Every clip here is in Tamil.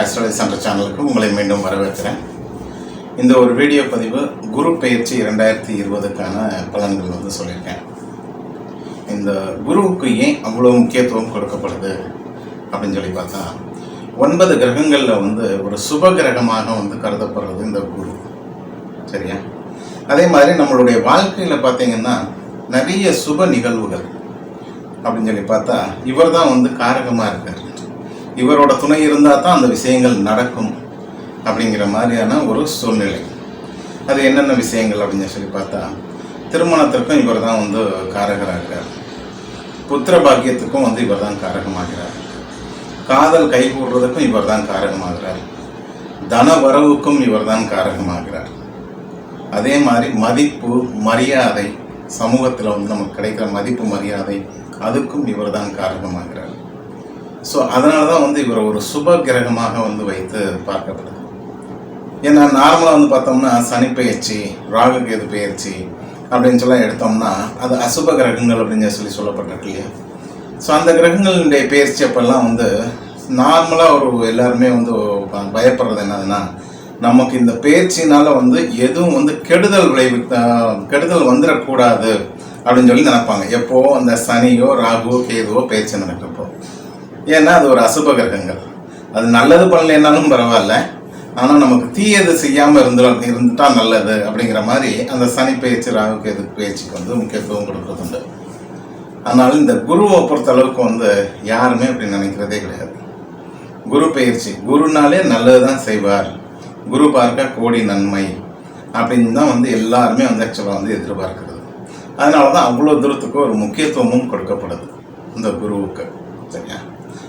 அஸ்ட்ராலஜி சென்டர் சேனலுக்கு உங்களை மீண்டும் வரவேற்கிறேன். இந்த ஒரு வீடியோ பதிவு குரு பெயர்ச்சி 2020க்கான பலன்கள் சொல்லியிருக்கேன். இந்த குருவுக்கு ஏன் அவ்வளோ முக்கியத்துவம் கொடுக்கப்படுது அப்படின்னு சொல்லி பார்த்தா, 9 கிரகங்களில் ஒரு சுப கிரகமாக கருதப்படுறது இந்த குரு. சரியா? அதே மாதிரி நம்மளுடைய வாழ்க்கையில் பார்த்தீங்கன்னா நிறைய சுப நிகழ்வுகள் அப்படின்னு சொல்லி பார்த்தா இவர் தான் காரகமாக இருக்கார். இவரோட துணை இருந்தால் தான் அந்த விஷயங்கள் நடக்கும் அப்படிங்கிற மாதிரியான ஒரு சூழ்நிலை. அது என்னென்ன விஷயங்கள் அப்படின்னு சொல்லி பார்த்தா, திருமணத்திற்கும் இவர் தான் காரகராகிறார். புத்திர பாக்கியத்துக்கும் இவர் தான் காரகமாகிறார். காதல் கைகூடுறதுக்கும் இவர் தான் காரகமாகிறார். தன வரவுக்கும் இவர் தான் காரகமாகிறார். அதே மாதிரி மதிப்பு மரியாதை, சமூகத்தில் நமக்கு கிடைக்கிற மதிப்பு மரியாதை, அதுக்கும் இவர் தான் காரகமாகிறார். ஸோ அதனால தான் இவர் ஒரு சுப கிரகமாக வைத்து பார்க்கப்படுது. ஏன்னா நார்மலாக பார்த்தோம்னா சனி பெயர்ச்சி, ராகு கேது பெயர்ச்சி அப்படின்னு சொல்லி எடுத்தோம்னா அது அசுப கிரகங்கள் அப்படின்னு சொல்லப்பட்டிருக்கு இல்லையா? ஸோ அந்த கிரகங்களுடைய பெயர்ச்சி அப்பெல்லாம் நார்மலாக எல்லாருமே பயப்படுறது என்னதுன்னா, நமக்கு இந்த பெயர்ச்சினால எதுவும் கெடுதல் கெடுதல் வந்துடக்கூடாது அப்படின்னு சொல்லி நினைப்பாங்க. எப்போ அந்த சனியோ ராகுவோ கேதுவோ பெயர்ச்சி நடக்கிறப்போ. ஏன்னா அது ஒரு அசுப கிரகங்கள். அது நல்லது பண்ணலைன்னாலும் பரவாயில்ல, ஆனால் நமக்கு தீயது செய்யாமல் இருந்துட்டா நல்லது அப்படிங்கிற மாதிரி அந்த சனி பயிற்சி ராகு கேது பயிற்சிக்கு முக்கியத்துவம் கொடுக்குறது. அதனால இந்த குருவை பொறுத்த அளவுக்கு யாருமே அப்படி நினைக்கிறதே கிடையாது. குரு பயிற்சி, குருனாலே நல்லது தான் செய்வார், குரு பார்க்க கோடி நன்மை அப்படின்னு தான் எல்லாருமே ஆக்சுவலாக எதிர்பார்க்கிறது. அதனால தான் அவ்வளோ தூரத்துக்கு ஒரு முக்கியத்துவமும் கொடுக்கப்படுது இந்த குருவுக்கு. சரியா?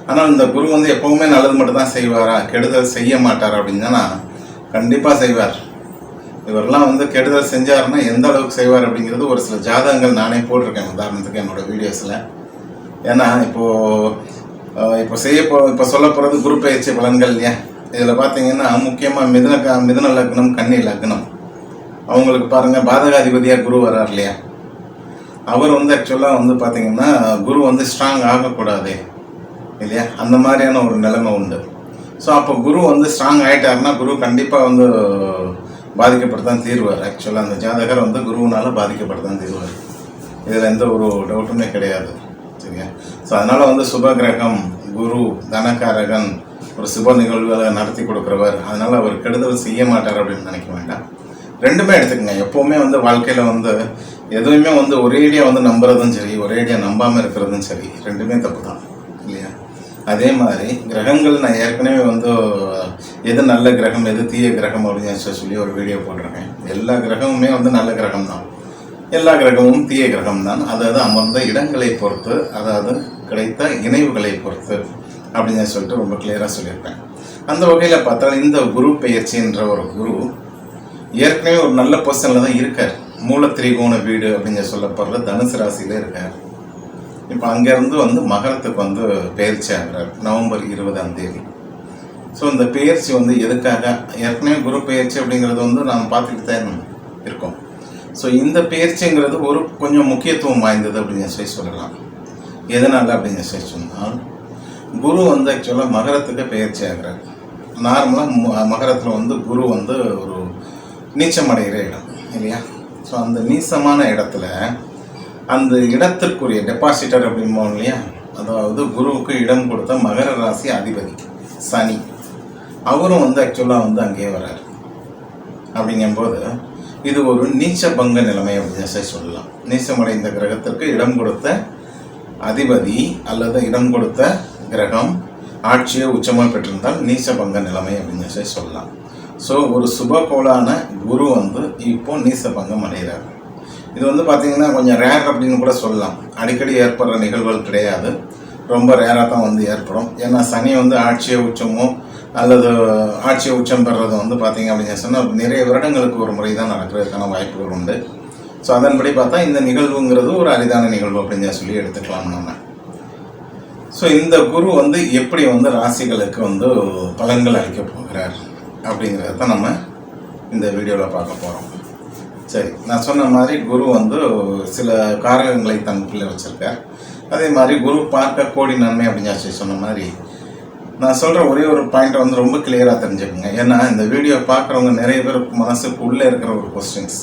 ஆனால் இந்த குரு எப்பவுமே நல்லது மட்டும் தான் செய்வாரா, கெடுதல் செய்ய மாட்டார் அப்படின்னா கண்டிப்பாக செய்வார். இவரெல்லாம் கெடுதல் செஞ்சாருன்னா எந்த அளவுக்கு செய்வார் அப்படிங்கிறது ஒரு சில ஜாதகங்கள் நானே போட்டிருக்கேன், உதாரணத்துக்கு என்னோட வீடியோஸில். ஏன்னா இப்போ சொல்ல போகிறது குரு பயிற்சி பலன்கள் இல்லையா? இதில் பார்த்தீங்கன்னா முக்கியமாக மிதுன லக்னம், கன்னி லக்னம், அவங்களுக்கு பாருங்கள் பாதகாதிபதியாக குரு வர்றார் இல்லையா? அவர் ஆக்சுவலாக பார்த்தீங்கன்னா குரு ஸ்ட்ராங் ஆகக்கூடாது இல்லையா? அந்த மாதிரியான ஒரு நிலைமை உண்டு. ஸோ அப்போ குரு ஸ்ட்ராங் ஆகிட்டாருன்னா குரு கண்டிப்பாக பாதிக்கப்பட்டு தீர்வார். ஆக்சுவலாக அந்த ஜாதகர் குருவினால பாதிக்கப்பட்டு தீர்வார். இதில் எந்த ஒரு டவுட்டுமே கிடையாது. சரியா? ஸோ அதனால் சுப கிரகம் குரு, தனக்காரகன், ஒரு சுப நிகழ்வுகளை நடத்தி கொடுக்குறவர். அதனால் அவர் கெடுதல் செய்ய மாட்டார் அப்படின்னு நினைக்க வேண்டாம். ரெண்டுமே எடுத்துக்கங்க. எப்போவுமே வாழ்க்கையில் எதுவுமே ஒரேடியாக நம்புறதும் சரி, ஒரேடியாக நம்பாமல் இருக்கிறதும் சரி, ரெண்டுமே தப்பு தான் இல்லையா? அதே மாதிரி கிரகங்கள் நான் ஏற்கனவே எது நல்ல கிரகம் எது தீய கிரகம் அப்படின்னு சொல்லி ஒரு வீடியோ போட்டிருக்கேன். எல்லா கிரகமுமே நல்ல கிரகம் தான், எல்லா கிரகமும் தீய கிரகம் தான். அதாவது அமர்ந்த இடங்களை பொறுத்து, அதாவது கிடைத்த இணைவுகளை பொறுத்து அப்படின்னு சொல்லிட்டு ரொம்ப கிளியராக சொல்லியிருப்பேன். அந்த வகையில் பார்த்தா இந்த குரு பெயர்ச்சின்ற ஒரு குரு ஏற்கனவே ஒரு நல்ல பொசிஷனில் தான் இருக்கார். மூல திரிகோண வீடு அப்படின்னு சொல்லப்படுற தனுசு ராசியில இருக்கார். இப்போ அங்கேருந்து மகரத்துக்கு பெயர்ச்சி ஆகிறார் நவம்பர் 20ஆம் தேதி. ஸோ இந்த பெயர்ச்சி எதுக்காக, ஏற்கனவே குரு பெயர்ச்சி அப்படிங்கிறது நாம் பார்த்துக்கிட்டு தான் இருக்கோம். ஸோ இந்த பெயர்ச்சிங்கிறது ஒரு கொஞ்சம் முக்கியத்துவம் வாய்ந்தது அப்படின்னு சொல்லலாம். எதனால் அப்படின்னு சொன்னால், குரு ஆக்சுவலாக மகரத்துக்கு பெயர்ச்சி ஆகிறார். நார்மலாக மகரத்தில் குரு ஒரு நீச்சமடைகிற இடம் இல்லையா? ஸோ அந்த நீசமான இடத்துல அந்த இடத்திற்குரிய டெபாசிட்டர் அப்படிம்போம் இல்லையா? அதாவது குருவுக்கு இடம் கொடுத்த மகர ராசி அதிபதி சனி, அவரும் ஆக்சுவலாக அங்கேயே வர்றார். அப்படிங்கும்போது இது ஒரு நீச்ச பங்க நிலைமை அப்படின்னு சொல்லலாம். நீச்சமடைந்த கிரகத்திற்கு இடம் கொடுத்த அதிபதி அல்லது இடம் கொடுத்த கிரகம் ஆட்சியை உச்சமாக பெற்றிருந்தால் நீச்ச பங்க நிலைமை அப்படின்னு சொல்லலாம். ஸோ ஒரு சுபகோளான குரு இப்போ நீச பங்கம் அடைகிறார். இது வந்து பார்த்திங்கன்னா கொஞ்சம் ரேர் அப்படின்னு கூட சொல்லலாம். அடிக்கடி ஏற்படுற நிகழ்வுகள் கிடையாது, ரொம்ப ரேராக தான் வந்து ஏற்படும். ஏன்னா சனி வந்து ஆட்சியை உச்சமோ அல்லது ஆட்சியை உச்சம் பெறுறது வந்து பார்த்திங்க அப்படின்னு சொன்னால் நிறைய வருடங்களுக்கு ஒரு முறை தான் நடக்கிறதுக்கான வாய்ப்புகள் உண்டு. ஸோ அதன்படி பார்த்தா இந்த நிகழ்வுங்கிறது ஒரு அரிதான நிகழ்வு அப்படின்னு சொல்லி எடுத்துக்கலாம் நம்ம. ஸோ இந்த குரு வந்து எப்படி வந்து ராசிகளுக்கு வந்து பலன்கள் அளிக்க போகிறார் அப்படிங்கிறத தான் நம்ம இந்த வீடியோவில் பார்க்க போகிறோம். சரி, நான் சொன்ன மாதிரி குரு வந்து சில காரகங்களை தனக்குள்ளே வச்சுருக்கார். அதே மாதிரி குரு பார்க்க கோடி நன்மை அப்படின்னு சொன்ன மாதிரி நான் சொல்கிற ஒரே ஒரு பாயிண்ட்டை வந்து ரொம்ப கிளியராக தெரிஞ்சுக்கோங்க. ஏன்னா இந்த வீடியோ பார்க்குறவங்க நிறைய பேருக்கு மனசுக்கு உள்ளே இருக்கிற ஒரு கொஸ்டின்ஸ்,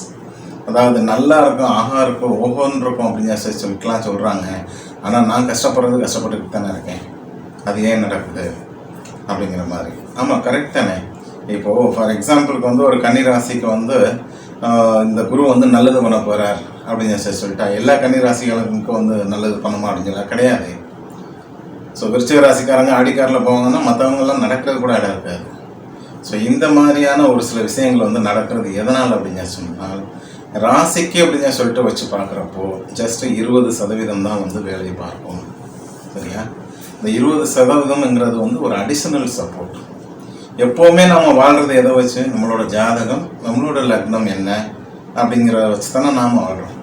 அதாவது நல்லா இருக்கும், ஆஹா இருக்கும், ஓஹோன்னு இருக்கும் அப்படின்னு சொல்லிட்டுலாம் சொல்கிறாங்க. ஆனால் நான் கஷ்டப்பட்டுக்கிட்டு தானே இருக்கேன், அது ஏன் நடக்குது அப்படிங்கிற மாதிரி. ஆமாம், கரெக்ட் தானே. இப்போது ஃபார் எக்ஸாம்பிளுக்கு வந்து ஒரு கன்னி ராசிக்கு வந்து இந்த குரு வந்து நல்லது பண்ண போகிறார் அப்படின்னு சொல்லிட்டா எல்லா கன்னி ராசிகளுக்கும் வந்து நல்லது பண்ணுமா அப்படிங்கிற கிடையாது. ஸோ விருச்சிக ராசிக்காரங்க ஆடிக்காரில் போவாங்கன்னா மற்றவங்கெல்லாம் நடக்கிறது கூட இடம் இருக்காது. ஸோ இந்த மாதிரியான ஒரு சில விஷயங்கள் வந்து நடக்கிறது எதனால் அப்படின்னு சொன்னால், ராசிக்கு அப்படின்னு சொல்லிட்டு வச்சு பார்க்குறப்போ ஜஸ்ட் 20% தான் வந்து வேலையை பார்க்கும். சரியா? இந்த 20%ங்கிறது வந்து ஒரு அடிஷனல் சப்போர்ட். எப்போவுமே நம்ம வாழ்கிறது எதை வச்சு? நம்மளோட ஜாதகம், நம்மளோட லக்னம் என்ன அப்படிங்கிறத வச்சு தானே நாம் வாழ்கிறோம்.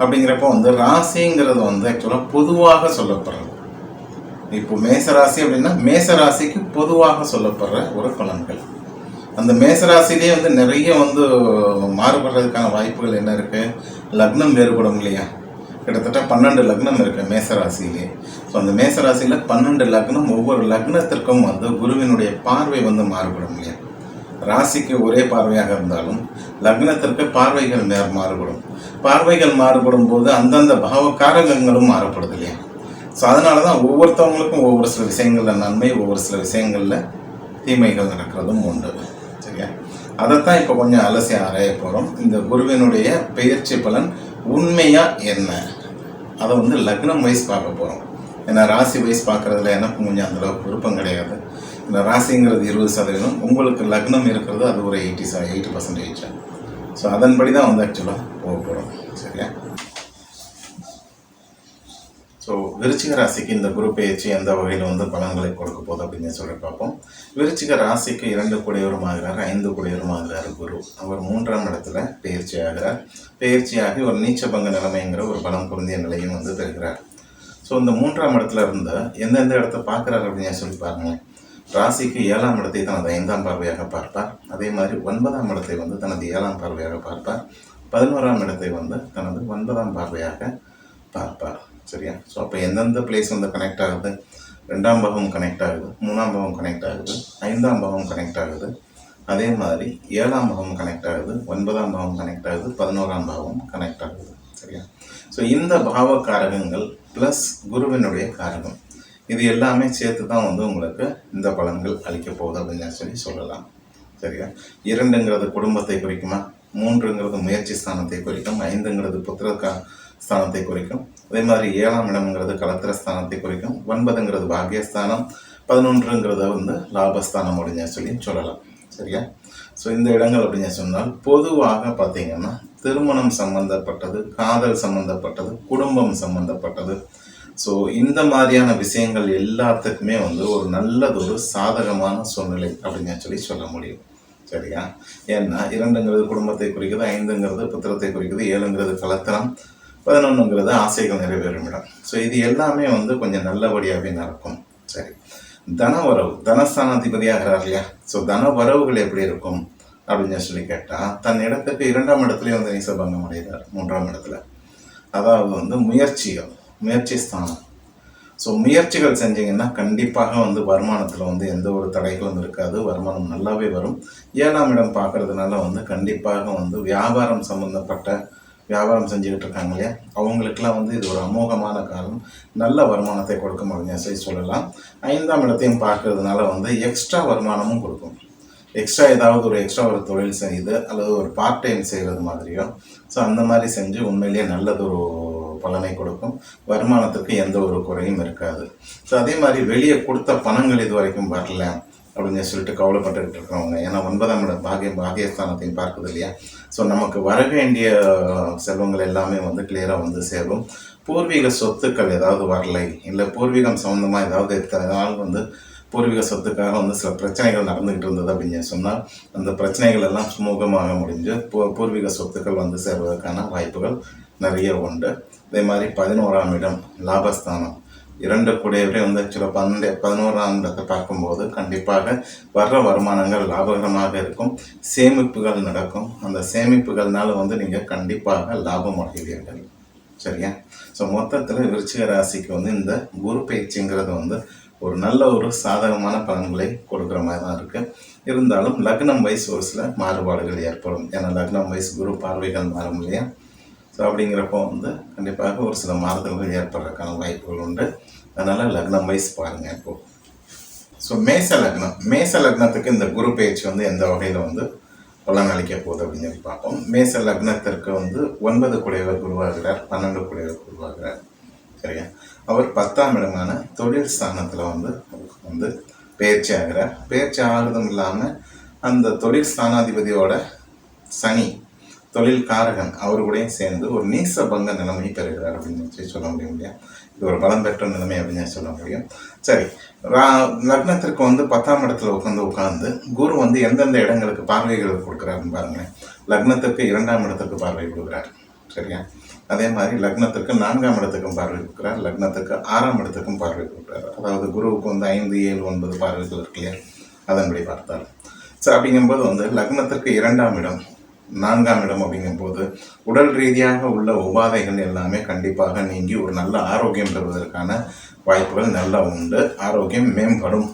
அப்படிங்கிறப்போ வந்து ராசிங்கிறது வந்து ஆக்சுவலாக பொதுவாக சொல்லப்படுறது. இப்போ மேசராசி அப்படின்னா மேசராசிக்கு பொதுவாக சொல்லப்படுற ஒரு பலன்கள். அந்த மேசராசிலேயே வந்து நிறைய வந்து மாறுபடுறதுக்கான வாய்ப்புகள் என்ன இருக்குது? லக்னம் வேறுபடும் இல்லையா? கிட்டத்தட்ட 12 லக்னம் இருக்குது மேசராசியிலே. ஸோ அந்த மேசராசியில் 12 லக்னம், ஒவ்வொரு லக்னத்திற்கும் வந்து குருவினுடைய பார்வை வந்து மாறுபடும் இல்லையா? ராசிக்கு ஒரே பார்வையாக இருந்தாலும் லக்னத்திற்கு பார்வைகள் மாறுபடும். பார்வைகள் மாறுபடும் போது அந்தந்த பாவகாரகங்களும் மாறுபடுது இல்லையா? ஸோ அதனால தான் ஒவ்வொருத்தவங்களுக்கும் ஒவ்வொரு சில விஷயங்களில் நன்மை, ஒவ்வொரு சில விஷயங்களில் தீமைகள் நடக்கிறதும் உண்டு. சரியா? அதைத்தான் இப்போ கொஞ்சம் அலசி ஆராய போகிறோம். இந்த குருவினுடைய பெயர்ச்சி பலன் உண்மையாக என்ன, அதை வந்து லக்னம் வைஸ் பார்க்க போகிறோம். ஏன்னா ராசி வைஸ் பார்க்குறதுல எனக்கு கொஞ்சம் அந்தளவுக்கு விருப்பம் கிடையாது. இந்த ராசிங்கிறது 20%, உங்களுக்கு லக்னம் இருக்கிறது அது ஒரு 80%. ஸோ அதன்படி தான் வந்து ஆக்சுவலாக போக போகிறோம். சரியா? ஸோ விருச்சிக ராசிக்கு இந்த குரு பெயர்ச்சி எந்த வகையில் வந்து பலன்களை கொடுக்க போகுது அப்படின்னு சொல்லி பார்ப்போம். விருச்சிக ராசிக்கு 2 கூடியவரும் ஆகிறார், 5 கூடியவரும் ஆகிறார் குரு. அவர் 3ஆம் இடத்துல பெயர்ச்சி ஆகிறார். பெயர்ச்சியாகி ஒரு நீச்சபங்க நிலைமைங்கிற ஒரு பலம் பொருந்திய நிலையும் வந்து பெறுகிறார். ஸோ இந்த 3ஆம் இடத்துல இருந்த எந்தெந்த இடத்த பார்க்குறாரு அப்படின்னு சொல்லி பாருங்களேன். ராசிக்கு 7ஆம் இடத்தை தனது 5ஆம் பார்வையாக பார்ப்பார். அதே மாதிரி 9ஆம் இடத்தை வந்து தனது 7ஆம் பார்வையாக பார்ப்பார். 11ஆம் இடத்தை வந்து தனது 9ஆம் பார்வையாக பார்ப்பார். சரியா? ஸோ அப்போ எந்தெந்த பிளேஸ் வந்து கனெக்ட் ஆகுது? 2ஆம் பாவம் கனெக்ட் ஆகுது, 3ஆம் பாவம் கனெக்ட் ஆகுது, 5ஆம் பாவம் கனெக்ட் ஆகுது, அதே மாதிரி 7ஆம் பாவம் கனெக்ட் ஆகுது, 9ஆம் பாவம் கனெக்ட் ஆகுது, 11ஆம் பாவம் கனெக்ட் ஆகுது. சரியா? ஸோ இந்த பாவ காரகங்கள் ப்ளஸ் குருவினுடைய காரகம், இது எல்லாமே சேர்த்து தான் வந்து உங்களுக்கு இந்த பலன்கள் அளிக்க போகுது அப்படின்னு சொல்லலாம். சரியா? 2ங்கிறது குடும்பத்தை குறிக்குமா, 3ங்கிறது முயற்சி ஸ்தானத்தை குறிக்கும், 5ங்கிறது புத்திர ஸ்தானத்தை குறிக்கும், அதே மாதிரி 7ஆம் இடம்ங்கிறது கலத்திர ஸ்தானத்தை குறிக்கும், 9ங்கிறது பாக்கியஸ்தானம், 11ங்கிறத வந்து லாபஸ்தானம் அப்படின்னு சொல்லலாம். சரியா? ஸோ இந்த இடங்கள் அப்படின்னு சொன்னால் பொதுவாக பார்த்தீங்கன்னா திருமணம் சம்பந்தப்பட்டது, காதல் சம்பந்தப்பட்டது, குடும்பம் சம்பந்தப்பட்டது. ஸோ இந்த மாதிரியான விஷயங்கள் எல்லாத்துக்குமே வந்து ஒரு நல்லதொரு சாதகமான சூழ்நிலை அப்படின்னு சொல்ல முடியும். சரியா? ஏன்னா 2ங்கிறது குடும்பத்தை குறிக்குது, 5ங்கிறது புத்திரத்தை குறிக்குது, 7ங்கிறது கலத்திரம், 11ங்கிறது ஆசைகள் நிறைவேறும் இடம். ஸோ இது எல்லாமே வந்து கொஞ்சம் நல்லபடியாகவே நடக்கும். சரி, தனவரவு, தனஸ்தானாதிபதியாகிறார் இல்லையா? ஸோ தனவரவுகள் எப்படி இருக்கும் அப்படின்னு கேட்டால், தன் இடத்துக்கு 2ஆம் இடத்துலேயே வந்து நீசபங்கம் அடைகிறார் 3ஆம் இடத்துல. அதாவது வந்து முயற்சி ஸ்தானம். ஸோ முயற்சிகள் செஞ்சீங்கன்னா கண்டிப்பாக வந்து வருமானத்தில் வந்து எந்த ஒரு தடைகளும் இருக்காது, வருமானம் நல்லாவே வரும். 7ஆம் இடம் பார்க்கறதுனால வந்து கண்டிப்பாக வந்து வியாபாரம் செஞ்சுக்கிட்டு இருக்காங்க இல்லையா, அவங்களுக்கெல்லாம் வந்து இது ஒரு அமோகமான காலம், நல்ல வருமானத்தை கொடுக்கும் அப்படின்னு சொல்லலாம். 5ஆம் இடத்தையும் பார்க்கறதுனால வந்து எக்ஸ்ட்ரா வருமானமும் கொடுக்கும். ஏதாவது ஒரு தொழில் செய்து அல்லது ஒரு பார்ட் டைம் செய்கிறது மாதிரியோ, ஸோ அந்த மாதிரி செஞ்சு உண்மையிலேயே நல்லதொரு பலனை கொடுக்கும். வருமானத்துக்கு எந்த ஒரு குறையும் இருக்காது. ஸோ அதே மாதிரி வெளியே கொடுத்த பணங்கள் இது வரைக்கும் வரல அப்படின்னு சொல்லிட்டு கவலைப்பட்டுக்கிட்டு இருக்கிறவங்க. ஏன்னா 9ஆம் இடம் பாகியஸ்தானத்தையும் பார்க்குது இல்லையா. ஸோ நமக்கு வர வேண்டிய செல்வங்கள் எல்லாமே வந்து கிளியராக வந்து சேரும். பூர்வீக சொத்துக்கள் ஏதாவது வரலை, இல்லை பூர்வீகம் சம்மந்தமாக ஏதாவது இருக்கிறதுனால வந்து பூர்வீக சொத்துக்காக வந்து சில பிரச்சனைகள் நடந்துகிட்டு இருந்தது அப்படின்னு சொன்னால் அந்த பிரச்சனைகள் எல்லாம் சுமூகமாக முடிஞ்சு பூர்வீக சொத்துக்கள் வந்து சேர்வதற்கான வாய்ப்புகள் நிறைய உண்டு. அதே மாதிரி 11ஆம் இடம் லாபஸ்தானம், 2 கூடியவரே வந்து ஆக்சுவலாக 11ஆம் இடத்தை பார்க்கும்போது கண்டிப்பாக வர்ற வருமானங்கள் லாபகரமாக இருக்கும், சேமிப்புகள் நடக்கும். அந்த சேமிப்புகள்னால வந்து நீங்கள் கண்டிப்பாக லாபம் அடைவீர்கள். சரியா? ஸோ மொத்தத்தில் விருச்சிக ராசிக்கு வந்து இந்த குரு பயிற்சிங்கிறது வந்து ஒரு நல்ல ஒரு சாதகமான பலன்களை கொடுக்குற மாதிரி தான் இருக்குது. இருந்தாலும் லக்னம் வைஸ் ஒரு சில மாறுபாடுகள் ஏற்படும். ஏன்னா லக்னம் வைஸ் குரு பார்வைகள் மாறும் இல்லையா. ஸோ அப்படிங்கிறப்போ வந்து கண்டிப்பாக ஒரு சில மாறுதல்கள் ஏற்படுறதுக்கான வாய்ப்புகள் உண்டு. அதனால் லக்னம் வைஸ் பாருங்கள் இப்போது. ஸோ மேச லக்னத்துக்கு இந்த குரு பயிற்சி வந்து எந்த வகையில் வந்து பலன் அளிக்க போகுது அப்படின்னு சொல்லி பார்ப்போம். மேச லக்னத்திற்கு வந்து 9 கூடியவர் குருவாகிறார், 12 கூடியவர் குருவாகிறார். சரியா? அவர் 10ஆம் இடமான தொழில் ஸ்தானத்தில் வந்து பயிற்சி ஆகிறார். பயிற்சி ஆகிறதும் இல்லாமல் அந்த தொழில் ஸ்தானாதிபதியோட சனி தொழில் காரகன் அவருக்கூடையும் சேர்ந்து ஒரு நீச பங்க நிலைமை பெறுகிறார் அப்படின்னு சொல்ல முடியும் இல்லையா. இது ஒரு பலம் பெற்ற நிலைமை அப்படின்னு சொல்ல முடியும். சரி, லக்னத்திற்கு வந்து 10ஆம் இடத்துல உட்காந்து குரு வந்து எந்தெந்த இடங்களுக்கு பார்வைகள் கொடுக்குறாருன்னு பாருங்களேன். லக்னத்திற்கு 2ஆம் இடத்துக்கு பார்வை கொடுக்குறார். சரியா? அதே மாதிரி லக்னத்திற்கு 4ஆம் இடத்துக்கும் பார்வை கொடுக்குறார், லக்னத்துக்கு 6ஆம் இடத்துக்கும் பார்வை கொடுக்குறாரு. அதாவது குருவுக்கு வந்து 5, 7, 9 பார்வைகள் இருக்கு இல்லையா, அதன்படி பார்த்தார். ஸோ அப்படிங்கும்போது வந்து லக்னத்திற்கு 2ஆம் இடம் 4ஆம் இடம் அப்படிங்கும்போது உடல் ரீதியாக உள்ள உபாதைகள் எல்லாமே கண்டிப்பாக நீங்கி ஒரு நல்ல ஆரோக்கியம் பெறுவதற்கான வாய்ப்புகள் நல்லா உண்டு. ஆரோக்கியம் மேம்படும்.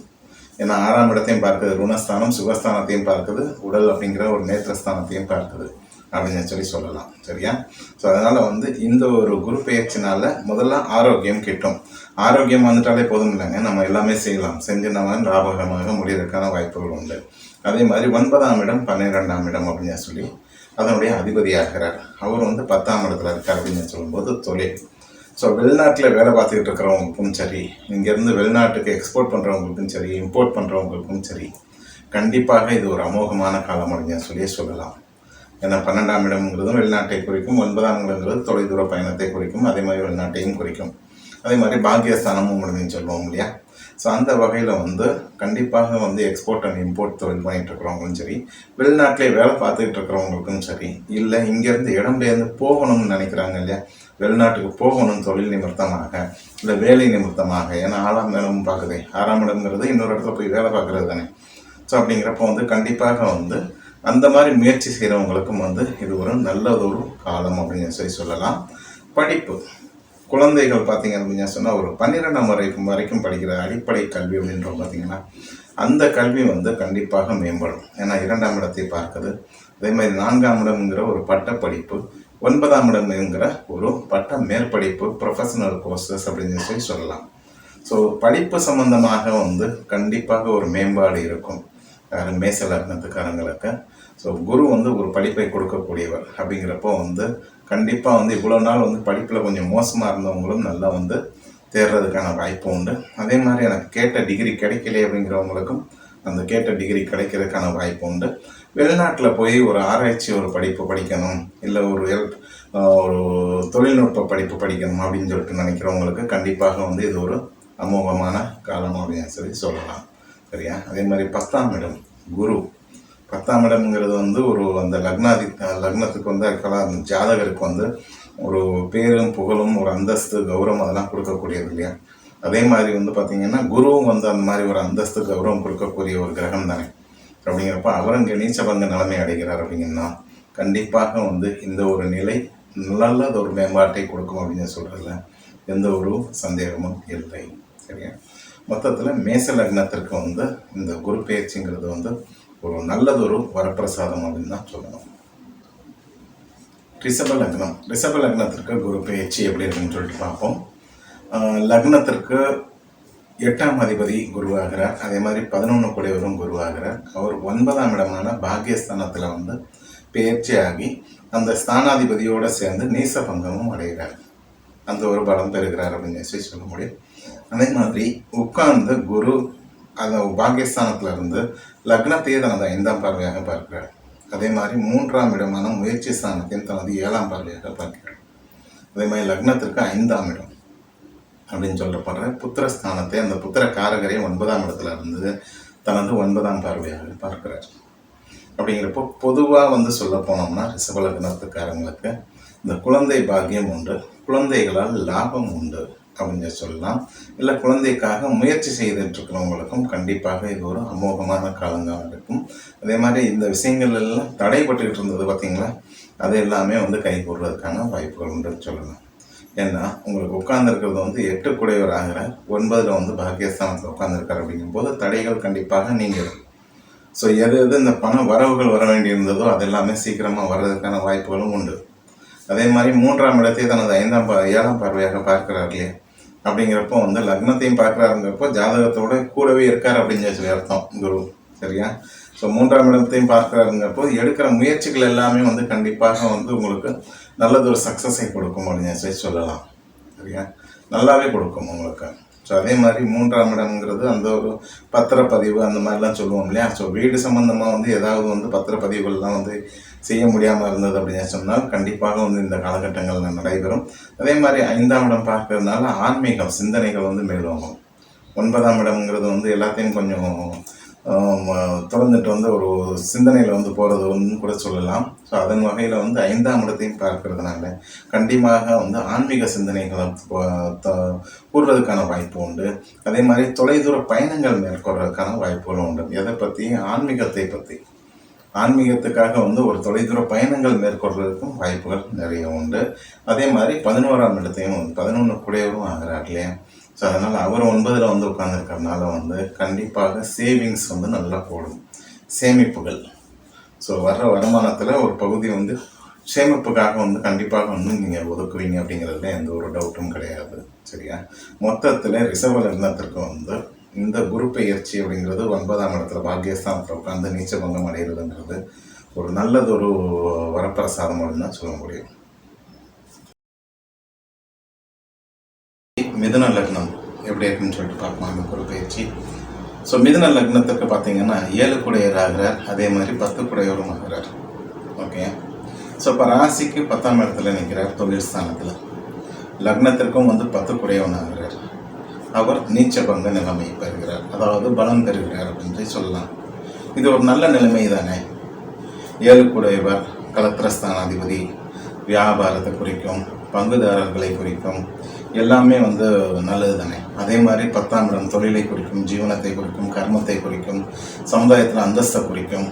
ஏன்னா 6ஆம் இடத்தையும் பார்க்குது, ருணஸ்தானம் சுகஸ்தானத்தையும் பார்க்குது, உடல் அப்படிங்கிற ஒரு நேத்திரஸ்தானத்தையும் பார்க்குது அப்படின்னு சொல்லலாம். சரியா? ஸோ அதனால் வந்து இந்த ஒரு குரு பயிற்சினால முதல்ல ஆரோக்கியம் கிட்டும். ஆரோக்கியம் வந்துட்டாலே போதும் இல்லைங்க, நம்ம எல்லாமே செய்யலாம், செஞ்சு நம்ம லாபகரமாக முடிவதற்கான வாய்ப்புகள் உண்டு. அதே மாதிரி 9ஆம் இடம் 12ஆம் இடம் அப்படின்னு சொல்லி அதனுடைய அதிபதியாகிறார். அவர் வந்து 10ஆம் இடத்துல இருக்கார் அப்படின்னு சொல்லும்போது தொழில். ஸோ வெளிநாட்டில் வேலை பார்த்துக்கிட்டு இருக்கிறவங்களுக்கும் சரி, இங்கேருந்து வெளிநாட்டுக்கு எக்ஸ்போர்ட் பண்ணுறவங்களுக்கும் சரி, இம்போர்ட் பண்ணுறவங்களுக்கும் சரி, கண்டிப்பாக இது ஒரு அமோகமான காலம் அப்படின்னு சொல்லலாம். ஏன்னா 12ஆம் இடம்ங்கிறதும் வெளிநாட்டை குறிக்கும், 9ஆம் இடங்கிறது தொலைதூர பயணத்தை குறிக்கும், அதே மாதிரி வெளிநாட்டையும் குறிக்கும். அதே மாதிரி பாக்கியஸ்தானமும் அப்படின்னு சொல்லுவோம் இல்லையா. ஸோ அந்த வகையில் வந்து கண்டிப்பாக வந்து எக்ஸ்போர்ட் அண்ட் இம்போர்ட் தொழில் பண்ணிகிட்டு இருக்கிறவங்களும் சரி, வெளிநாட்டிலே வேலை பார்த்துக்கிட்டு இருக்கிறவங்களுக்கும் சரி, இல்லை இங்கேருந்து இடம்பெயர்ந்து போகணும்னு நினைக்கிறாங்க இல்லையா, வெளிநாட்டுக்கு போகணும் தொழில் நிமித்தமாக, இல்லை வேலை நிமித்தமாக. ஏன்னா 6ஆம் இடமும் பார்க்குதே, 6ஆம் இடம்ங்கிறது இன்னொரு இடத்துல போய் வேலை பார்க்குறது தானே. ஸோ அப்படிங்கிறப்போ வந்து கண்டிப்பாக வந்து அந்த மாதிரி முயற்சி செய்கிறவங்களுக்கும் வந்து இது ஒரு நல்லதொரு காலம் அப்படின்னு சொல்லலாம். படிப்பு குழந்தைகள் பார்த்தீங்க அப்படின்னு சொன்னால் ஒரு 12ஆம் வரைக்கும் படிக்கிற அடிப்படை கல்வி அப்படின்றோம் பார்த்தீங்கன்னா, அந்த கல்வி வந்து கண்டிப்பாக மேம்படும். ஏன்னா 2ஆம் இடத்தை பார்க்குது. அதே மாதிரி 4ஆம் இடம்ங்கிற ஒரு பட்ட படிப்பு, 9ஆம் இடம்ங்கிற ஒரு பட்ட மேற்படிப்பு, ப்ரொஃபஷனல் கோர்சஸ் அப்படின்னு சொல்லலாம். ஸோ படிப்பு சம்பந்தமாக வந்து கண்டிப்பாக ஒரு மேம்பாடு இருக்கும் மேச லக்னத்துக்காரங்களுக்கு. ஸோ குரு வந்து ஒரு படிப்பை கொடுக்கக்கூடியவர் அப்படிங்கிறப்போ வந்து கண்டிப்பாக வந்து இவ்வளோ நாள் வந்து படிப்பில் கொஞ்சம் மோசமாக இருந்தவங்களும் நல்லா வந்து தேர்றதுக்கான வாய்ப்பு உண்டு. அதே மாதிரி எனக்கு கேட்ட டிகிரி கிடைக்கல அப்படிங்கிறவங்களுக்கும் அந்த கேட்ட டிகிரி கிடைக்கிறதுக்கான வாய்ப்பு உண்டு. வெளிநாட்டில் போய் ஒரு ஆராய்ச்சி ஒரு படிப்பு படிக்கணும், இல்லை ஒரு தொழில்நுட்ப படிப்பு படிக்கணும் அப்படின்னு சொல்லிட்டு நினைக்கிறவங்களுக்கு கண்டிப்பாக வந்து இது ஒரு அமோகமான காலம் அப்படின்னு சொல்லலாம். சரியா? அதே மாதிரி 10ஆம் இடம் குரு, 10ஆம் இடம்ங்கிறது வந்து ஒரு அந்த லக்னத்துக்கு வந்து அந்த ஜாதகருக்கு வந்து ஒரு பேரும் புகழும் ஒரு அந்தஸ்து கௌரவம் அதெல்லாம் கொடுக்கக்கூடியது இல்லையா. அதே மாதிரி வந்து பார்த்திங்கன்னா குருவும் வந்து அந்த மாதிரி ஒரு அந்தஸ்து கௌரவம் கொடுக்கக்கூடிய ஒரு கிரகம் தானே. அப்படிங்கிறப்ப அவர் இங்கே நீச்சபங்க நிலைமை அடைகிறார் அப்படிங்கன்னா கண்டிப்பாக வந்து இந்த ஒரு நிலை நல்லது ஒரு மேம்பாட்டை கொடுக்கும் அப்படின்னு சொல்கிறதுல எந்த ஒரு சந்தேகமும் இல்லை. சரியா? மொத்தத்தில் மேச லக்னத்திற்கு வந்து இந்த குரு பயிற்சிங்கிறது வந்து ஒரு நல்லதொரு வரப்பிரசாதம் அப்படின்னு தான் சொல்லணும். ரிஷப லக்னத்திற்கு குரு பயிற்சி எப்படி இருக்குன்னு சொல்லிட்டு பார்ப்போம். லக்னத்திற்கு 8ஆம் அதிபதி குருவாகிறார். அதே மாதிரி 11 கூடியவரும் குருவாகிறார். அவர் 9ஆம் இடமான பாக்கியஸ்தானத்தில் வந்து பயிற்சியாகி அந்த ஸ்தானாதிபதியோடு சேர்ந்து நீச பங்கமும் அடைகிறார். அந்த ஒரு பலம் பெறுகிறார் அப்படின்னு சொல்ல முடியும். அதே மாதிரி உட்கார்ந்து குரு அந்த பாகியஸ்தானத்தில் இருந்து லக்னத்தையே தனது 5ஆம் பார்வையாக பார்க்கிறார். அதே மாதிரி 3ஆம் இடமான முயற்சி ஸ்தானத்தையும் தனது 7ஆம் பார்வையாக பார்க்கிறார். அதே மாதிரி லக்னத்திற்கு 5ஆம் இடம் அப்படின்னு சொல்லப்படுற புத்திரஸ்தானத்தை, அந்த புத்திர காரகரை 9ஆம் இடத்துல இருந்து தனது 9ஆம் பார்வையாக பார்க்கிறார். அப்படிங்கிறப்போ பொதுவாக சொல்ல போனோம்னா ரிஷப லக்னத்துக்காரங்களுக்கு இந்த குழந்தை பாக்கியம் உண்டு, குழந்தைகளால் லாபம் உண்டு அப்படின்னு சொல்லலாம். இல்லை குழந்தைக்காக முயற்சி செய்துட்டு இருக்கிறவங்களுக்கும் கண்டிப்பாக இது ஒரு அமோகமான காலங்களாக இருக்கும். அதே மாதிரி இந்த விஷயங்கள் எல்லாம் தடைப்பட்டுக்கிட்டு இருந்தது பார்த்தீங்களா, அது எல்லாமே கை கூடுறதுக்கான வாய்ப்புகள் உண்டுன்னு சொல்லலாம். ஏன்னா உங்களுக்கு உட்கார்ந்துருக்கிறது 8 குடையவர் ஆகிற 9ல் பாக்கியஸ்தானத்தில் உட்கார்ந்துருக்காரு அப்படிங்கும்போது தடைகள் கண்டிப்பாக நீங்கிடும். ஸோ எது இந்த பண வரவுகள் வர வேண்டியிருந்ததோ அது எல்லாமே சீக்கிரமாக வர்றதுக்கான வாய்ப்புகளும் உண்டு. அதே மாதிரி 3ஆம் இடத்தை தனது 7ஆம் பார்வையாக பார்க்கிறார் இல்லையா, அப்படிங்கிறப்போ லக்னத்தையும் பார்க்குறாருங்கிறப்போ ஜாதகத்தோட கூடவே இருக்கார் அப்படின்னு சொல்லி அர்த்தம் குரு. சரியா? ஸோ 3ஆம் இடத்தையும் பார்க்குறாருங்கிறப்போ எடுக்கிற முயற்சிகள் எல்லாமே கண்டிப்பாக உங்களுக்கு நல்லதொரு சக்ஸஸை கொடுக்கும் அப்படின்னு சொல்லி சொல்லலாம். சரியா? நல்லாவே கொடுக்கும் உங்களுக்கு. ஸோ அதே மாதிரி 3ஆம் இடம்ங்கிறது அந்த ஒரு பத்திரப்பதிவு அந்த மாதிரிலாம் சொல்லுவோம் இல்லையா. ஸோ வீடு சம்மந்தமாக ஏதாவது பத்திரப்பதிவுகள்லாம் செய்ய முடியாமல் இருந்தது அப்படின்னு சொன்னால் கண்டிப்பாக இந்த காலகட்டங்களில் நடைபெறும். அதே மாதிரி 5ஆம் இடம் பார்க்கறதுனால ஆன்மீகம் சிந்தனைகள் மேலோங்கும். 9ஆம் இடம்ங்கிறது எல்லாத்தையும் கொஞ்சம் தொடர்ந்துட்டு ஒரு சிந்தனையில் போகிறதுன்னு கூட சொல்லலாம். ஸோ அதன் வகையில் 5ஆம் இடத்தையும் பார்க்கறதுனால கண்டிப்பாக ஆன்மீக சிந்தனைகளை கூடுறதுக்கான வாய்ப்பு உண்டு. அதே மாதிரி தொலைதூர பயணங்கள் மேற்கொள்றதுக்கான வாய்ப்புகளும் உண்டு. எதை பற்றி? ஆன்மீகத்தை பற்றி. ஆன்மீகத்துக்காக ஒரு தொலைதூர பயணங்கள் மேற்கொள்றதுக்கும் வாய்ப்புகள் நிறைய உண்டு. அதே மாதிரி 11ஆம் இடத்தையும் 11 கூடையவரும் ஆகிறார் இல்லையா. ஸோ அதனால் அவர் 9ல் உட்காந்துருக்கறனால கண்டிப்பாக சேவிங்ஸ் நல்லா போடும், சேமிப்புகள். ஸோ வர்ற வருமானத்தில் ஒரு பகுதி சேமிப்புக்காக கண்டிப்பாக நீங்கள் ஒதுக்குவீங்க அப்படிங்கிறதுல எந்த ஒரு டவுட்டும் கிடையாது. சரியா? மொத்தத்தில் ரிஷப லக்னத்திற்கு இந்த குரு பெயர்ச்சி அப்படிங்கிறது 9ஆம் இடத்துல பாக்கியஸ்தானத்தில் உட்காந்து நீச்சபங்கம் அடைகிறதுங்கிறது ஒரு நல்லதொரு வரப்பிரசாதம் அப்படின்னு தான் சொல்ல முடியும். மிதுன லக்னம் எப்படி இருக்குன்னு சொல்லிட்டு பார்க்கலாம் இந்த குரு பயிற்சி. ஸோ மிதுன லக்னத்துக்கு பார்த்தீங்கன்னா 7 குடையர் ஆகிறார், அதே மாதிரி 10 குடையவரும் ஆகிறார். ஓகே. ஸோ இப்போ ராசிக்கு 10ஆம் இடத்துல நிற்கிறார், தொழில் ஸ்தானத்தில். லக்னத்திற்கும் 10 குடையவன் ஆகிறார். அவர் நீச்சபங்க நிலைமை பெறுகிறார், அதாவது பலம் பெறுகிறார் அப்படின்னு சொல்லலாம். இது ஒரு நல்ல நிலைமை தானே. 7 குடையவர் கலத்திரஸ்தானாதிபதி, வியாபாரத்தை குறிக்கும், பங்குதாரர்களை குறிக்கும், எல்லாமே நல்லது தானே. அதே மாதிரி 10ஆம் இடம் தொழிலை குறிக்கும், ஜீவனத்தை குறிக்கும், கர்மத்தை குறிக்கும், சமுதாயத்தில் அந்தஸ்தை குறிக்கும்.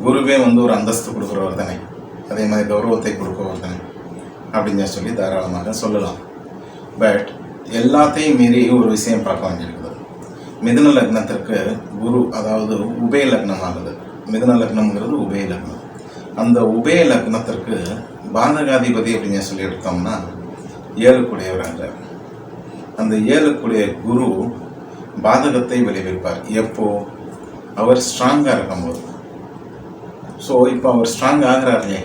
குருவே ஒரு அந்தஸ்து கொடுக்குறவர் தானே, அதே மாதிரி கௌரவத்தை கொடுக்குறவர் தானே அப்படின்னு சொல்லி தாராளமாக சொல்லலாம். பட் எல்லாத்தையும் மீறி ஒரு விஷயம் பார்க்க வேண்டியிருக்குது. மிதுன லக்னத்திற்கு குரு அதாவது உபய லக்னம் ஆகுது. மிதுன லக்னம்ங்கிறது உபய லக்னம். அந்த உபய லக்னத்திற்கு பாதகாதிபதி அப்படின்னு சொல்லி எடுத்தோம்னா 7 குடையவராக. அந்த 7 குடைய குரு பாதகத்தை விளைவிப்பார். எப்போ? அவர் ஸ்ட்ராங்காக இருக்கும்போது. ஸோ இப்போ அவர் ஸ்ட்ராங் ஆகிறார் இல்லையா,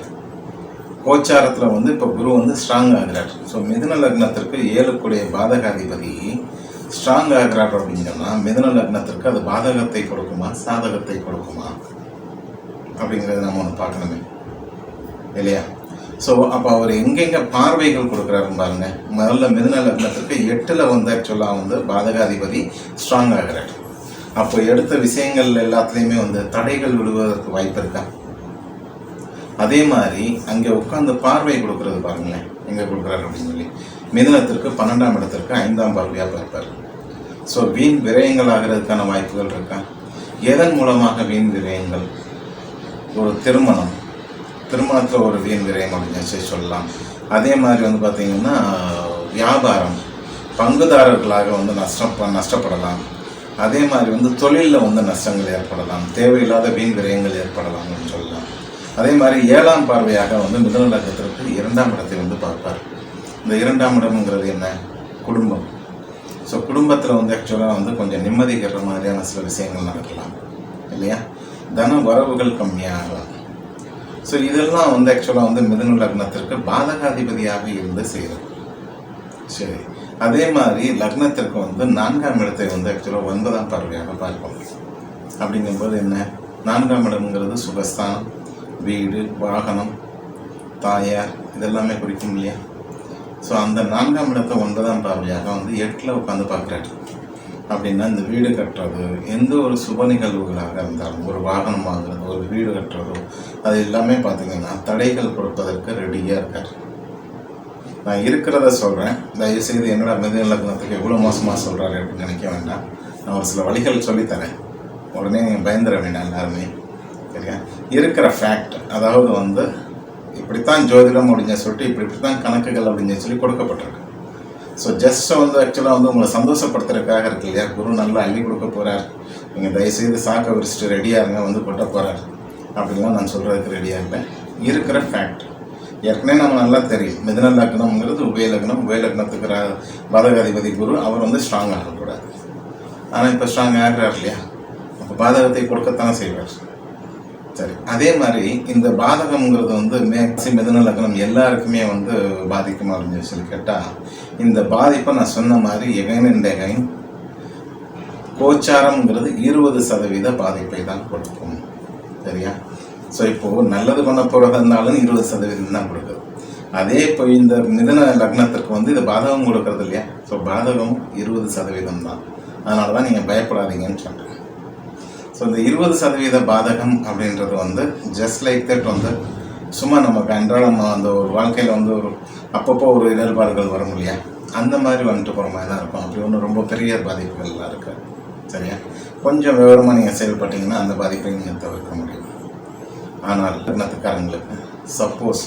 கோச்சாரத்தில் இப்போ குரு ஸ்ட்ராங் ஆகிறார். ஸோ மிதுன லக்னத்திற்கு 7 குடைய பாதகாதிபதி ஸ்ட்ராங் ஆகிறார் அப்படின்னு சொன்னால் மிதுன லக்னத்திற்கு அது பாதகத்தை கொடுக்குமா சாதகத்தை கொடுக்குமா அப்படிங்கிறத நம்ம பார்க்கணுமே இல்லையா. ஸோ அப்போ அவர் எங்கெங்கே பார்வைகள் கொடுக்குறாருன்னு பாருங்க. முதல்ல மிதுன லக்னத்திற்கு 8ல் ஆக்சுவலாக பாதகாதிபதி ஸ்ட்ராங் ஆகிறார். அப்போ எடுத்த விஷயங்கள் எல்லாத்துலேயுமே தடைகள் விடுவதற்கு வாய்ப்பு இருக்கா? அதே மாதிரி அங்கே உட்காந்து பார்வை கொடுக்கறது பாருங்களேன், எங்கே கொடுக்குறாரு அப்படின்னு சொல்லி மிதுனத்திற்கு 12ஆம் இடத்திற்கு 5ஆம் பார்வையாக பார்ப்பார். ஸோ வீண் விரயங்கள் ஆகிறதுக்கான வாய்ப்புகள் இருக்கா? எதன் மூலமாக வீண் விரயங்கள்? ஒரு திருமணத்தில் ஒரு வீண் விரயம் அப்படின்னு சொல்லலாம். அதே மாதிரி பார்த்திங்கன்னா வியாபாரம், பங்குதாரர்களாக நஷ்டப்படலாம். அதே மாதிரி தொழிலில் நஷ்டங்கள் ஏற்படலாம், தேவையில்லாத வீண் விரயங்கள் ஏற்படலாம் அப்படின்னு சொல்லலாம். அதே மாதிரி 7ஆம் பார்வையாக மிதுன லக்னத்திற்கு 2ஆம் இடத்தை பார்ப்பார். இந்த 2ஆம் இடம்ங்கிறது என்ன? குடும்பம். ஸோ குடும்பத்தில் ஆக்சுவலாக கொஞ்சம் நிம்மதிக்கிற மாதிரியான சில விஷயங்கள் நடக்கலாம் இல்லையா. தன வரவுகள் கம்மியாகலாம். ஸோ இதெல்லாம் ஆக்சுவலாக மிதுன லக்னத்திற்கு பாதகாதிபதியாக இருந்து செய்கிறது. சரி, அதே மாதிரி லக்னத்திற்கு வந்து 4ஆம் இடத்தை வந்து ஆக்சுவலாக 9ஆம் பார்வையாக பார்ப்போம். அப்படிங்கும்போது என்ன, 4ஆம் இடம்ங்கிறது சுகஸ்தானம், வீடு, வாகனம், தாயார் இதெல்லாமே குறிக்கும் இல்லையா. ஸோ அந்த 4ஆம் இடத்தை 9ஆம் பார்வையாக வந்து 8ல் உட்காந்து பார்க்குறாரு. அப்படின்னா இந்த வீடு கட்டுறது, எந்த ஒரு சுப நிகழ்வுகளாக இருந்தாலும், ஒரு வாகனம் வாங்குறது, ஒரு வீடு கட்டுறதோ, அது எல்லாமே பார்த்தீங்கன்னா தடைகள் கொடுப்பதற்கு ரெடியாக இருக்கார். நான் இருக்கிறத சொல்கிறேன், தயவுசெய்து என்னோட மிதுன லக்னத்துக்கு எவ்வளோ மோசமாக சொல்கிறாரு அப்படின்னு நினைக்க வேண்டாம். நான் ஒரு சில வழிகள் சொல்லித்தரேன், உடனே நீங்கள் பயந்துட வேண்டாம் எல்லாருமே. சரியா, இருக்கிற ஃபேக்ட், அதாவது வந்து இப்படித்தான் ஜோதிடம் அப்படின்னு சொல்லிட்டு இப்படித்தான் கணக்குகள் அப்படின்னு சொல்லி கொடுக்கப்பட்டிருக்கு. ஸோ ஜஸ்ட் வந்து ஆக்சுவலாக வந்து உங்களை சந்தோஷப்படுத்துறதுக்காக இருக்கு இல்லையா. குரு நல்லா அள்ளி கொடுக்க போகிறார், நீங்கள் தயவுசெய்து சாக்க விரிச்சிட்டு ரெடியாக இருங்க, வந்து கொட்ட போகிறார் அப்படின்லாம் நான் சொல்கிறதுக்கு ரெடியாக இல்லை. இருக்கிற ஃபேக்ட் ஏற்கனவே நம்ம நல்லா தெரியும். மிதுன லக்னம்ங்கிறது உபய லக்னம். உபய லக்னத்துக்கு பாதகாதிபதி குரு, அவர் வந்து ஸ்ட்ராங் ஆகக்கூடாது. ஆனால் இப்போ ஸ்ட்ராங் ஆகிறார் இல்லையா, அப்போ பாதகத்தை கொடுக்கத்தானே செய்வார். சரி, அதே மாதிரி இந்த பாதகம்ங்கிறது வந்து மேக்ஸி மிதுன லக்னம் எல்லாருக்குமே வந்து பாதிக்கும் அப்படின்னு சொல்லி கேட்டால், இந்த பாதிப்பை நான் சொன்ன மாதிரி எகைன் அண்ட் எகைன் கோச்சாரம்ங்கிறது 20% பாதிப்பை தான் கொடுக்கும். சரியா, ஸோ இப்போது நல்லது பண்ண போகிறதா இருந்தாலும் 20% தான் கொடுக்குது. அதே இப்போ இந்த மிதுன லக்னத்திற்கு வந்து இது பாதகம் கொடுக்கறது இல்லையா. ஸோ பாதகம் 20% தான். அதனால தான் நீங்கள் பயப்படாதீங்கன்னு சொல்கிறேன். ஸோ இந்த 20% பாதகம் அப்படின்றது வந்து ஜஸ்ட் லைக் தட் வந்து சும்மா நமக்கு அன்றாடம் அந்த ஒரு வாழ்க்கையில் வந்து ஒரு அப்பப்போ ஒரு இடர்பாடுகள் வரும் இல்லையா, அந்த மாதிரி வந்துட்டு போகிற மாதிரி தான் இருக்கும். அப்படி ஒன்றும் ரொம்ப பெரிய பாதிப்புகள்லாம் இருக்குது. சரியா, கொஞ்சம் விவரமாக நீங்கள் செயல்பட்டீங்கன்னா அந்த பாதிப்பை நீங்கள் தவிர்க்க முடியும். ஆனால் லக்னத்துக்காரங்களுக்கு சப்போஸ்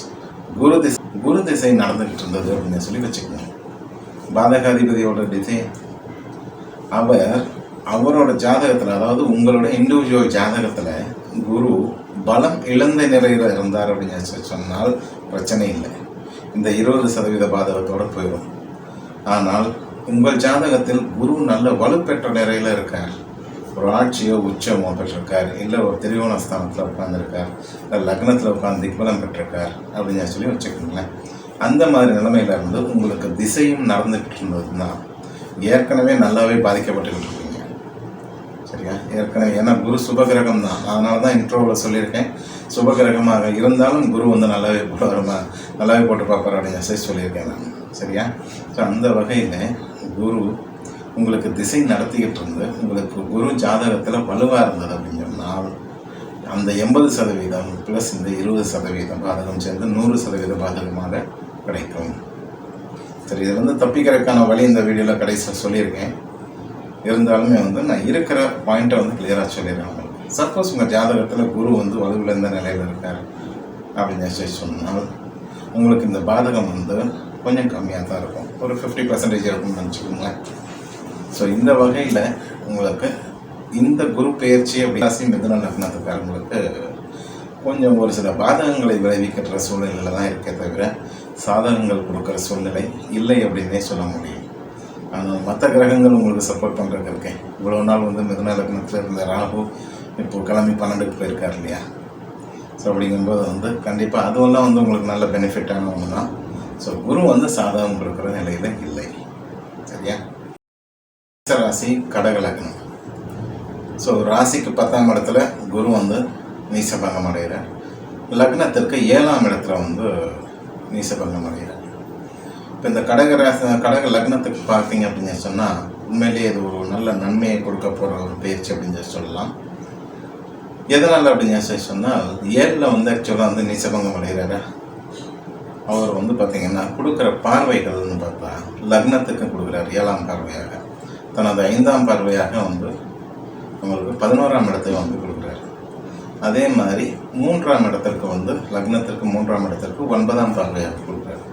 குரு திசை நடந்துக்கிட்டு இருந்தது அப்படின்னு சொல்லி வச்சுக்கோங்க. பாதகாதிபதியோட திசை அவரோட ஜாதகத்தில், அதாவது உங்களோட இண்டிவிஜுவல் ஜாதகத்தில் குரு பலம் இழந்த நிலையில் இருந்தார் அப்படின்னு சொன்னால் பிரச்சனை இல்லை, இந்த 20% பாதகத்தோடு போயிடும். ஆனால் உங்கள் ஜாதகத்தில் குரு நல்ல வலுப்பெற்ற நிலையில் இருக்கார், ஒரு ஆட்சியோ உச்சமோ பெற்றிருக்கார், இல்லை ஒரு திரிகோண ஸ்தானத்தில் உட்காந்துருக்கார், இல்லை லக்னத்தில் உட்காந்து திக்பலம் பெற்றிருக்கார் அப்படின்னு சொல்லி வச்சுக்கோங்களேன். அந்த மாதிரி நிலைமையில இருந்து உங்களுக்கு திசையும் நடந்துகிட்டு இருந்ததுன்னா ஏற்கனவே நல்லாவே பாதிக்கப்பட்டுக்கிட்டு இருக்கீங்க. சரியா, ஏற்கனவே ஏன்னா குரு சுபகிரகம் தான், அதனால தான் இன்ட்ரோவில் சொல்லியிருக்கேன். சுபகிரகமாக இருந்தாலும் குரு வந்து நல்லாவே போட்டு பார்ப்பார் அப்படின்னு சொல்லியிருக்கேன் நான். சரியா, ஸோ அந்த வகையில் குரு உங்களுக்கு திசை நடத்திக்கிட்டு இருந்து உங்களுக்கு குரு ஜாதகத்தில் வலுவாக இருந்தது அப்படின்னு சொன்னால் அந்த 80% ப்ளஸ் இந்த 20% பாதகம் சேர்ந்து 100% பாதகமாக கிடைக்கும். சரி, இதில் வந்து தப்பிக்கிறதுக்கான வழி இந்த வீடியோவில் கடைசியில் சொல்லியிருக்கேன். இருந்தாலுமே வந்து நான் இருக்கிற பாயிண்ட்டை வந்து கிளியராக சொல்லிடுறேன் உங்களுக்கு. சப்போஸ் உங்கள் ஜாதகத்தில் குரு வந்து வலுவிழந்த நிலையில் இருக்கார் அப்படின்னு சொன்னால் உங்களுக்கு இந்த பாதகம் வந்து கொஞ்சம் கம்மியாக தான் இருக்கும், ஒரு 50% இருக்கும்னு நினச்சிக்கோங்களேன். ஸோ இந்த வகையில் உங்களுக்கு இந்த குரு பெயர்ச்சி அப்படி மிதுன லக்னத்துக்காரங்களுக்கு கொஞ்சம் ஒரு சில பாதகங்களை விளைவிக்கிற சூழ்நிலையில் தான் இருக்கே தவிர சாதகங்கள் கொடுக்குற சூழ்நிலை இல்லை அப்படின்னே சொல்ல முடியும். ஆனால் மற்ற கிரகங்கள் உங்களுக்கு சப்போர்ட் பண்ணுறதுக்கு இருக்கேன். இவ்வளோ நாள் வந்து மிதுன லக்னத்தில் இருந்த ராகு இப்போது கிளம்பி 12க்கு போயிருக்கார் இல்லையா. ஸோ அப்படிங்கும்போது வந்து கண்டிப்பாக அதுவெல்லாம் வந்து உங்களுக்கு நல்ல பெனிஃபிட்டான ஒன்று தான். ஸோ குரு வந்து சாதகம் கொடுக்குற நிலையில் இல்லை. சரியா, ராசி கடக லக்னம். ஸோ ராசிக்கு 10ஆம் இடத்துல குரு வந்து நீசபங்கம் அடைகிறார், லக்னத்திற்கு 7ஆம் இடத்துல வந்து நீசபங்கம் அடைகிறார். இப்போ இந்த கடக லக்னத்துக்கு பார்த்தீங்க அப்படின்னு சொன்னால் உண்மையிலேயே இது ஒரு நல்ல நன்மையை கொடுக்க போகிற ஒரு பயிற்சி அப்படின்னு சொல்லலாம். எதனால் அப்படின்னு சொன்னால் 7ல் வந்து ஆக்சுவலாக வந்து நீசபங்கம் அடைகிறாரா, அவர் வந்து பார்த்திங்கன்னா கொடுக்குற பார்வைகள்னு பார்த்தா லக்னத்துக்கு கொடுக்குறார் 7ஆம் பார்வையாக, தனது 5ஆம் பார்வையாக வந்து உங்களுக்கு 11ஆம் இடத்தை வந்து கொடுக்குறாரு. அதே மாதிரி 3ஆம் இடத்திற்கு வந்து லக்னத்திற்கு 3ஆம் இடத்திற்கு 9ஆம் பார்வையாக கொடுக்குறாரு.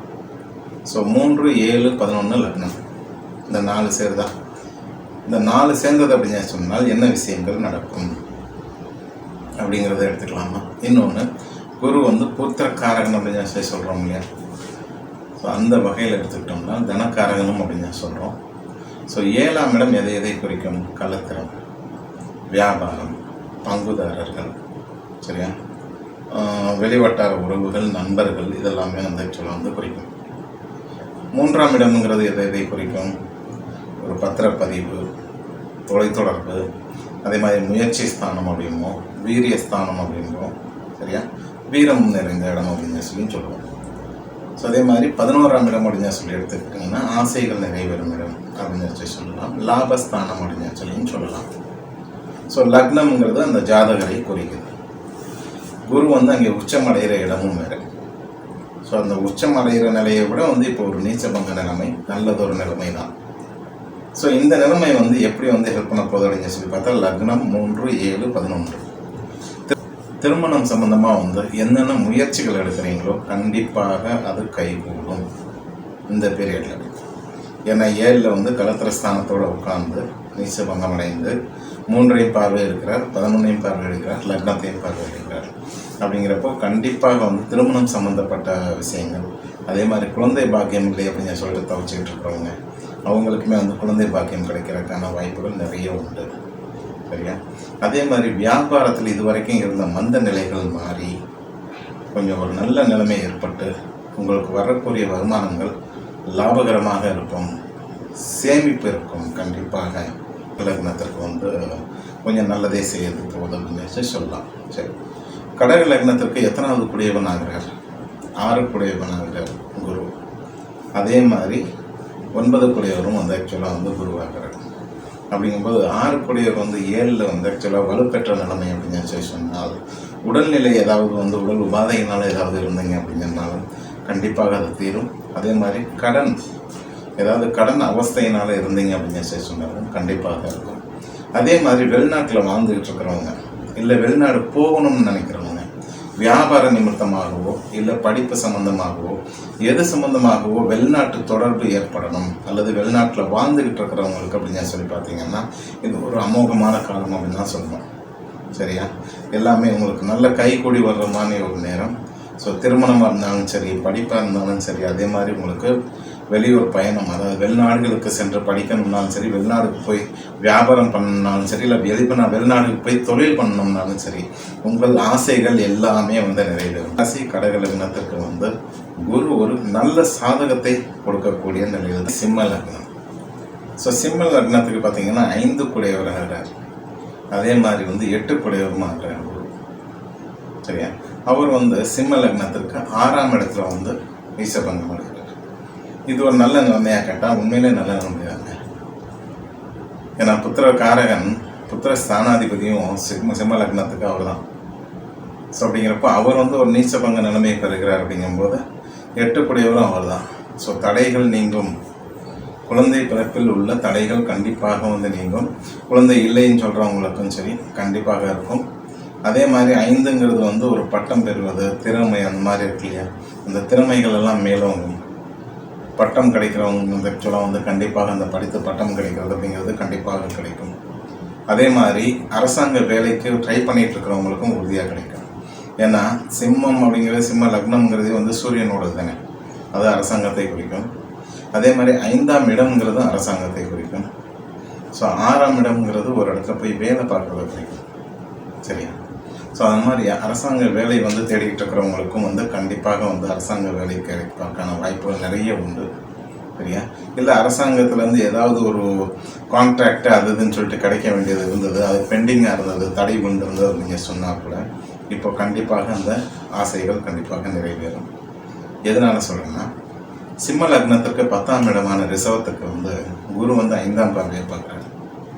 ஸோ 3, 7, 11 லக்னம், இந்த 4 சேர்தான். இந்த 4 சேர்ந்தது அப்படின்னு சொன்னால் என்ன விஷயங்கள் நடக்கும் அப்படிங்கிறத எடுத்துக்கலாமா. இன்னொன்று குரு வந்து புத்திரக்காரகன் அப்படின்னு சொல்கிறோம் இல்லையா. ஸோ அந்த வகையில் எடுத்துக்கிட்டோம்னா தனக்காரகனும் அப்படின்னு சொல்கிறோம். ஸோ 7ஆம் இடம் எதை குறிக்கும், கலத்திரம், வியாபாரம், பங்குதாரர்கள், சரியா, வெளிவட்டார உறவுகள், நண்பர்கள், இதெல்லாமே வந்து ஆக்சுவலாக வந்து குறிக்கும். மூன்றாம் இடம்ங்கிறது எதை குறிக்கும்? ஒரு பத்திரப்பதிவு, தொலைத்தொடர்பு, அதே மாதிரி முயற்சி ஸ்தானம் அப்படிம்போம், வீரிய ஸ்தானம் அப்படிம்போம். சரியா? வீரம் நிறைந்த இடம் அப்படின்னு சொல்லுவோம். ஸோ அதே மாதிரி 11ஆம் இடம் அப்படின்னு சொல்லி எடுத்துக்கிட்டிங்கன்னா ஆசைகள் நிறைவேறும் இடம் அப்படின்னு சொல்லலாம். லாபஸ்தானம் அப்படின்னு சொல்லியும் சொல்லலாம். ஸோ லக்னம்ங்கிறது அந்த ஜாதகரை குறிக்குது. குரு அங்கே உச்சம் அடைகிற இடமும் வேறு. ஸோ அந்த உச்சம் அடைகிற நிலையை விட இப்போ ஒரு நீச்சபங்க நிலைமை நல்லதொரு நிலைமை தான். ஸோ இந்த நிலைமை எப்படி ஹெல்ப் பண்ண போகுது அப்படின்னு சொல்லி பார்த்தா லக்னம் 3, 7, 11. திருமணம் சம்பந்தமாக என்னென்ன முயற்சிகள் எடுக்கிறீங்களோ கண்டிப்பாக அது கைகூடும் இந்த பீரியடில். ஏன்னா 7ல் கலத்திரஸ்தானத்தோடு உட்கார்ந்து நீச்சபங்கம் அடைந்து 3ஐயும் பார்வை இருக்கிறார், 11ஐயும் பார்வை எடுக்கிறார், லக்னத்தையும் பார்வை எடுக்கிறார். அப்படிங்கிறப்போ கண்டிப்பாக திருமணம் சம்மந்தப்பட்ட விஷயங்கள், அதே மாதிரி குழந்தை பாக்கியம் இல்லை அப்படின்னு சொல்லிட்டு தவிச்சிக்கிட்டு இருக்கிறவங்க அவங்களுக்குமே குழந்தை பாக்கியம் கிடைக்கிறதுக்கான வாய்ப்புகள் நிறைய உண்டு. சரியா? அதே மாதிரி வியாபாரத்தில் இதுவரைக்கும் இருந்த மந்த நிலைகள் மாறி கொஞ்சம் ஒரு நல்ல நிலைமை ஏற்பட்டு உங்களுக்கு வரக்கூடிய வருமானங்கள் லாபகரமாக இருக்கும், சேமிப்பு இருக்கும். கண்டிப்பாக லக்னத்திற்கு கொஞ்சம் நல்லதே செய்யறதுக்கு உதவுன்னு சொல்லலாம். சரி, கடக லக்னத்திற்கு எத்தனாவது குடையவன் ஆகிறார்? 6 குடையவன் ஆகிறார் குரு. அதே மாதிரி 9 குடையவரும் ஆக்சுவலாக குருவாகிறார். அப்படிங்கும்போது 6 குடையவர் 7ல் ஆக்சுவலாக வலுப்பெற்ற நிலைமை அப்படின்னு சொன்னால் உடல்நிலை ஏதாவது உடல் உபாதையினால் ஏதாவது இருந்தீங்க அப்படின்னாலும் கண்டிப்பாக அது தீரும். அதே மாதிரி கடன் அவஸ்தையினால் இருந்தீங்க அப்படின்னு சொன்னாலும் கண்டிப்பாக இருக்கும். அதே மாதிரி வெளிநாட்டில் வாழ்ந்துக்கிட்டு இருக்கிறவங்க, இல்லை வெளிநாடு போகணும்னு நினைக்கிறவங்க, வியாபார நிமித்தமாகவோ இல்லை படிப்பு சம்பந்தமாகவோ எது சம்பந்தமாகவோ வெளிநாட்டு தொடர்பு ஏற்படணும் அல்லது வெளிநாட்டில் வாழ்ந்துக்கிட்டு இருக்கிறவங்களுக்கு அப்படின்னு சொல்லி பார்த்தீங்கன்னா இது ஒரு அமோகமான காலம் அப்படின்னு தான் சொல்லணும். சரியா? எல்லாமே உங்களுக்கு நல்ல கைகூடி வர்ற மாதிரி ஒரு நேரம். ஸோ திருமணமாக இருந்தாலும் சரி, படிப்பாக இருந்தாலும் சரி, அதே மாதிரி உங்களுக்கு வெளியூர் பயணம், அதாவது வெளிநாடுகளுக்கு சென்று படிக்கணும்னாலும் சரி, வெளிநாடுக்கு போய் வியாபாரம் பண்ணணும்னாலும் சரி, இல்லை வெளிநாடுக்கு போய் தொழில் பண்ணணும்னாலும் சரி, உங்கள் ஆசைகள் எல்லாமே நிறைவேறும். ராசி கடக லக்னத்திற்கு குரு ஒரு நல்ல சாதகத்தை கொடுக்கக்கூடிய நிலையில் சிம்ம லக்னம். ஸோ சிம்ம லக்னத்துக்கு பார்த்தீங்கன்னா 5 குடையவர் ஆகிறார். அதே மாதிரி 8 குடையவரும் ஆகிறார் குரு. சரியா? அவர் சிம்ம லக்னத்திற்கு 6ஆம் இடத்துல நீச்சபங்கம் அடைகிறார். இது ஒரு நல்ல நிலைமையாக கேட்டால் உண்மையிலே நல்ல நிலைமையாங்க. ஏன்னா புத்திரகாரகன், புத்திர ஸ்தானாதிபதியும் சிம்ம லக்னத்துக்கு அவர் தான். ஸோ அப்படிங்கிறப்போ அவர் ஒரு நீச்சபங்க நிலைமையை பெறுகிறார். அப்படிங்கும்போது 8 குடையவரும் அவர் தான். ஸோ தடைகள் நீங்கும். குழந்தை பிறப்பில் உள்ள தடைகள் கண்டிப்பாக நீங்கும். குழந்தை இல்லைன்னு சொல்கிறவங்களுக்கும் சரி கண்டிப்பாக இருக்கும். அதே மாதிரி 5ங்கிறது ஒரு பட்டம் பெறுவது, திறமை, அந்த மாதிரி இருக்கு இல்லையா, அந்த திறமைகள் எல்லாம் மேலோங்கும். பட்டம் கிடைக்கிறவங்க ஆக்சுவலாக கண்டிப்பாக அந்த படித்து பட்டம் கிடைக்கிறது அப்படிங்கிறது கண்டிப்பாக கிடைக்கும். அதே மாதிரி அரசாங்க வேலைக்கு ட்ரை பண்ணிகிட்டு இருக்கிறவங்களுக்கும் உறுதியாக கிடைக்கும். ஏன்னா சிம்மம் அப்படிங்கிறது, சிம்ம லக்னம்ங்கிறது சூரியனோடது தானே, அது அரசாங்கத்தை குறிக்கும். அதே மாதிரி 5ஆம் இடம்ங்கிறது அரசாங்கத்தை குறிக்கும். ஸோ 6ஆம் இடம்ங்கிறது ஒரு இடத்துல போய் வேலை பார்க்குறத குறிக்கும். சரியா? ஸோ அது மாதிரி அரசாங்க வேலை தேடிக்கிட்டு இருக்கிறவங்களுக்கும் கண்டிப்பாக அரசாங்க வேலை கிடைப்பதற்கான வாய்ப்புகள் நிறைய உண்டு. சரியா? இல்லை அரசாங்கத்துலேருந்து ஏதாவது ஒரு கான்ட்ராக்ட் அது இதுன்னு சொல்லிட்டு கிடைக்க வேண்டியது இருந்தது, அது பெண்டிங்காக இருந்தது, தடை கொண்டு இருந்தது அப்படின்னு சொன்னால் கூட இப்போ கண்டிப்பாக அந்த ஆசைகள் கண்டிப்பாக நிறைவேறும். எதனால் சொல்கிறேன்னா, சிம்ம லக்னத்திற்கு 10ஆம் இடமான ரிஷபத்துக்கு குரு 5ஆம் பார்வையை பார்க்குறாரு,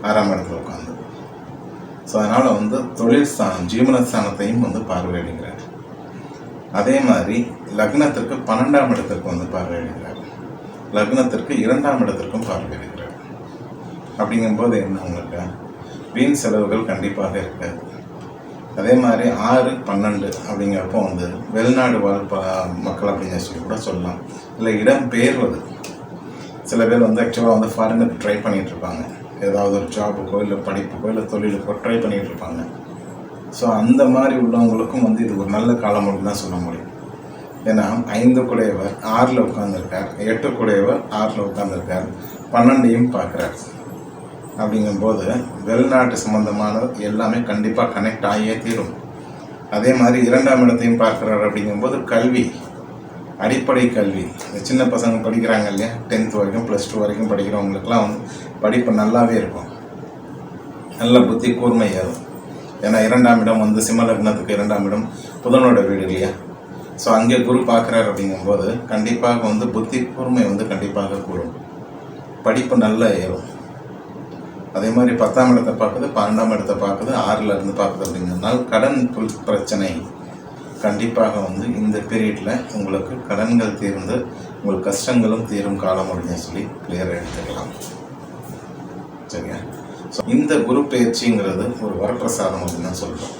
6ஆம் இடத்துல உட்காந்து. ஸோ அதனால் தொழில் ஸ்தானம், ஜீவனஸ்தானத்தையும் பார்வையிடுகிறார். அதே மாதிரி லக்னத்திற்கு 12ஆம் இடத்திற்கு பார்வையிடுகிறார். லக்னத்திற்கு 2ஆம் இடத்திற்கும் பார்வையிடுகிறார். அப்படிங்கும்போது என்ன, உங்களுக்கு வீண் செலவுகள் கண்டிப்பாக இருக்காது. அதே மாதிரி 6, 12 அப்படிங்கிறப்போ வெளிநாடு வாழ் மக்கள் அப்படின்னு சொல்லி கூட சொல்லலாம். இல்லை இடம் பெயர்வது, சில பேர் ஆக்சுவலாக ஃபாரினுக்கு ட்ரை பண்ணிகிட்டு இருப்பாங்க, ஏதாவது ஒரு ஜாபுக்கோ இல்லை படிப்புக்கோ இல்லை தொழிலுக்கோ ட்ரை பண்ணிகிட்டு இருப்பாங்க. ஸோ அந்த மாதிரி உள்ளவங்களுக்கும் இது ஒரு நல்ல காலம் அப்படின்னு தான் சொல்ல முடியும். ஏன்னா 5 குடையவர் 6ல் உட்காந்துருக்கார், 8 குடையவர் 6ல் உட்காந்துருக்கார், 12ஐயும் பார்க்குறார். அப்படிங்கும்போது வெளிநாட்டு சம்மந்தமானது எல்லாமே கண்டிப்பாக கனெக்ட் ஆகியே தீரும். அதே மாதிரி 2ஆம் இடத்தையும் பார்க்குறாரு. அப்படிங்கும்போது கல்வி, அடிப்படை கல்வி, இந்த சின்ன பசங்க படிக்கிறாங்க இல்லையா, 10th வரைக்கும் +2 வரைக்கும் படிக்கிறவங்களுக்குலாம் வந்து படிப்பு நல்லாவே இருக்கும், நல்ல புத்தி கூர்மை ஏறும். ஏன்னா 2ஆம் இடம் வந்து சிம்ம லக்னத்துக்கு 2ஆம் இடம் புதனோட வீடு இல்லையா. ஸோ அங்கே குரு பார்க்குறாரு அப்படிங்கும்போது கண்டிப்பாக வந்து புத்தி கூர்மை வந்து கண்டிப்பாக கூடும், படிப்பு நல்லா ஏறும். அதே மாதிரி 10ஆம் இடத்தை பார்க்குது, 12ஆம் இடத்தை பார்க்குது, 6ல் இருந்து பார்க்குது. அப்படிங்கிறதுனால கடன் பிரச்சனை கண்டிப்பாக வந்து இந்த பீரியடில் உங்களுக்கு கடன்கள் தீர்ந்து உங்களுக்கு கஷ்டங்களும் தீரும் காலம் அப்படின்னு சொல்லி கிளியராக எடுத்துக்கலாம். சரியா? ஸோ இந்த குரு பயிற்சிங்கிறது ஒரு வரப்பிரசாதம் அப்படின்னு தான் சொல்கிறோம்.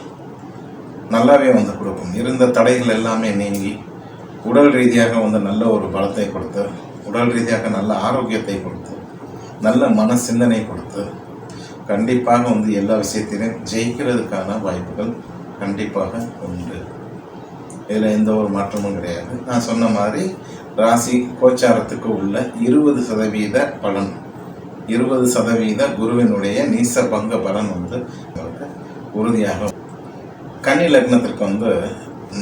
நல்லாவே வந்து கொடுக்கும். இருந்த தடைகள் எல்லாமே நீங்கி உடல் ரீதியாக வந்து நல்ல ஒரு பலத்தை கொடுத்து, உடல் ரீதியாக நல்ல ஆரோக்கியத்தை கொடுத்து, நல்ல மன சிந்தனை கொடுத்து கண்டிப்பாக வந்து எல்லா விஷயத்திலையும் ஜெயிக்கிறதுக்கான வாய்ப்புகள் கண்டிப்பாக உண்டு. இதில் எந்த ஒரு மாற்றமும் கிடையாது. நான் சொன்ன மாதிரி ராசி கோச்சாரத்துக்கு உள்ள 20% பலன், 20% குருவினுடைய நீச பங்க பலன் வந்து உங்களுக்கு உறுதியாக. கன்னி லக்னத்திற்கு வந்து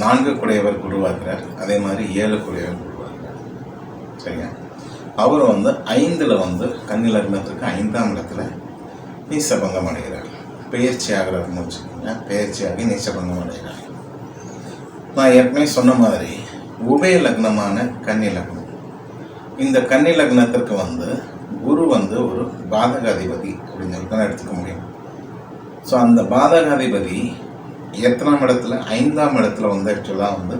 4 குடையவர் குருவாகிறார், அதே மாதிரி 7 குடையவர் குருவாகிறார். சரியா? அவர் வந்து 5ல் வந்து கன்னி லக்னத்திற்கு 5ஆம் இடத்துல நீசபங்கம் அடைகிறார். பெயர்ச்சி ஆகிறாருன்னு வச்சுக்கோங்க. பெயர்ச்சியாகி நீசபங்கம் அடைகிறார். நான் ஏற்கனவே சொன்ன மாதிரி உபய லக்னமான கன்னி லக்னம், இந்த கன்னி லக்னத்திற்கு வந்து குரு வந்து ஒரு பாதகாதிபதி அப்படின்னு சொல்லி தான் எடுத்துக்க முடியும். ஸோ அந்த பாதகாதிபதி எத்தனாம் இடத்துல? 5ஆம் இடத்துல வந்து ஆக்சுவலாக வந்து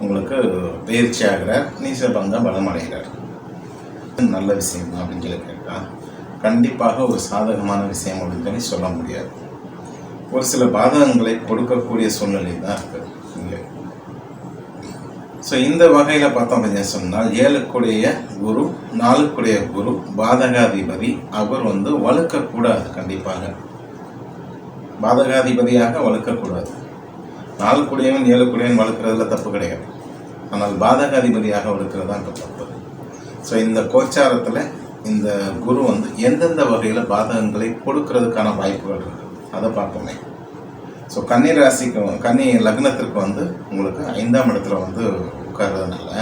உங்களுக்கு பயிற்சி ஆகிறார், நீசபங்க பலம் அடைகிறார். நல்ல விஷயம் அப்படின்னு சொல்லி கேட்டால் கண்டிப்பாக ஒரு சாதகமான விஷயம் அப்படின்னு சொல்லி சொல்ல முடியாது. ஒரு சில பாதகங்களை கொடுக்கக்கூடிய சூழ்நிலை தான் இருக்குது இங்கே. ஸோ இந்த வகையில் பார்த்தோம் அப்படின்னு சொன்னால் 7க்குடைய குரு, 4க்குடைய குரு பாதகாதிபதி, அவர் வந்து வலுக்கக்கூடாது. கண்டிப்பாக பாதகாதிபதியாக வலுக்கக்கூடாது. 4க்குடையவன் 7க்குடையவன் வலுக்கிறதுல தப்பு கிடையாது, ஆனால் பாதகாதிபதியாக வலுக்கிறது தான் இப்போ தப்பு. ஸோ இந்த கோச்சாரத்தில் இந்த குரு வந்து எந்தெந்த வகையில் பாதகங்களை கொடுக்கறதுக்கான வாய்ப்புகள் இருக்குது அதை பார்ப்போமே. ஸோ கன்னி ராசிக்கு, கன்னி லக்னத்திற்கு வந்து உங்களுக்கு 5ஆம் இடத்துல வந்து உட்கார்றதுனால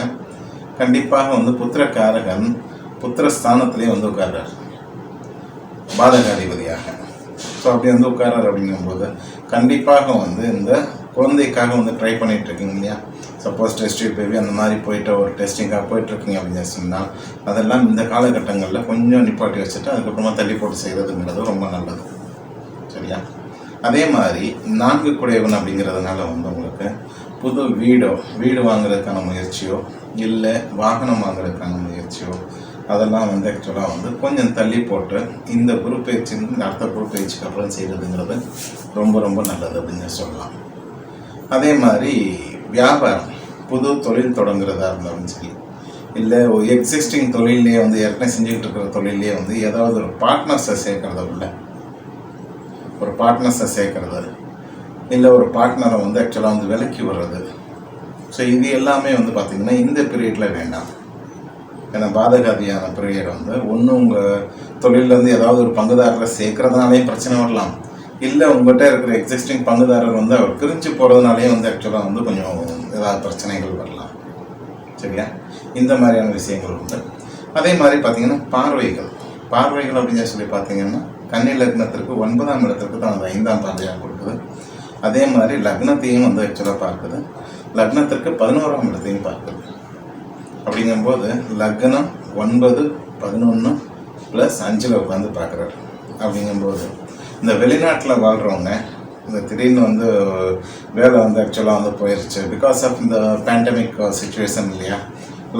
கண்டிப்பாக வந்து புத்திரக்காரகன் புத்திரஸ்தானத்திலே வந்து உட்கார்றார் பாதகாதிபதியாக. ஸோ அப்படி வந்து உட்கார்றார் அப்படிங்கும்போது கண்டிப்பாக வந்து இந்த குழந்தைக்காக வந்து ட்ரை பண்ணிகிட்டு இருக்கீங்க இல்லையா, சப்போஸ் டெஸ்ட் பேபி அந்த மாதிரி போயிட்டு ஒரு டெஸ்டிங்காக போயிட்டுருக்கீங்க அப்படின்னு சொன்னால் அதெல்லாம் இந்த காலகட்டங்களில் கொஞ்சம் நிப்பாட்டி வச்சுட்டு அதுக்கப்புறமா தள்ளி போட்டு செய்கிறதுங்கிறது ரொம்ப நல்லது. சரியா? அதே மாதிரி 4 குடையவன் அப்படிங்கிறதுனால வந்து உங்களுக்கு புது வீடு வாங்குறதுக்கான முயற்சியோ இல்லை வாகனம் வாங்குறதுக்கான முயற்சியோ அதெல்லாம் வந்து ஆக்சுவலாக வந்து கொஞ்சம் தள்ளி போட்டு இந்த குரு பயிற்சி அடுத்த குரு பயிற்சிக்கு அப்புறம் செய்கிறதுங்கிறது ரொம்ப ரொம்ப நல்லது அப்படின்னு சொல்லலாம். அதே மாதிரி வியாபாரம், புது தொழில் தொடங்குறதா இருந்தாலும் சரி, இல்லை ஒரு எக்ஸிஸ்டிங் தொழிலே வந்து ஏற்கனவே செஞ்சுக்கிட்டு இருக்கிற தொழிலே வந்து ஏதாவது ஒரு பார்ட்னர்ஸை சேர்க்கறத உள்ள ஒரு பார்ட்னர்ஸை சேர்க்கறது, இல்லை ஒரு பார்ட்னரை வந்து ஆக்சுவலாக வந்து விலக்கி விடுறது. ஸோ இது எல்லாமே வந்து பார்த்திங்கன்னா இந்த பீரியடில் வேண்டாம். ஏன்னா பாதகாதியான பீரியட் வந்து ஒன்று உங்கள் தொழிலேருந்து ஏதாவது ஒரு பங்குதாரரை சேர்க்கறதுனாலே பிரச்சனை வரலாம், இல்லை உங்கள்கிட்ட இருக்கிற எக்ஸிஸ்டிங் பங்குதாரர் வந்து அவர் பிரிஞ்சு போகிறதுனாலே வந்து ஆக்சுவலாக வந்து கொஞ்சம் ஏதாவது பிரச்சனைகள் வரலாம். சரியா? இந்த மாதிரியான விஷயங்கள் உண்டு. அதே மாதிரி பார்த்திங்கன்னா பார்வைகள் அப்படின்னு சொல்லி பார்த்தீங்கன்னா கன்னி லக்னத்திற்கு 9ஆம் இடத்திற்கு தான் அந்த 5ஆம் பார்வையாக கொடுக்குது. அதே மாதிரி லக்னத்தையும் வந்து ஆக்சுவலாக பார்க்குது, லக்னத்திற்கு 11ஆம் இடத்தையும் பார்க்குது. அப்படிங்கும்போது லக்னம் 9, 11 + 5ல் உட்காந்து பார்க்குறாரு. அப்படிங்கும்போது இந்த வெளிநாட்டில் வாழ்கிறவங்க இந்த திடீர்னு வந்து வேலை வந்து ஆக்சுவலாக வந்து போயிடுச்சு பிகாஸ் ஆஃப் இந்த பேண்டமிக் சுச்சுவேஷன் இல்லையா.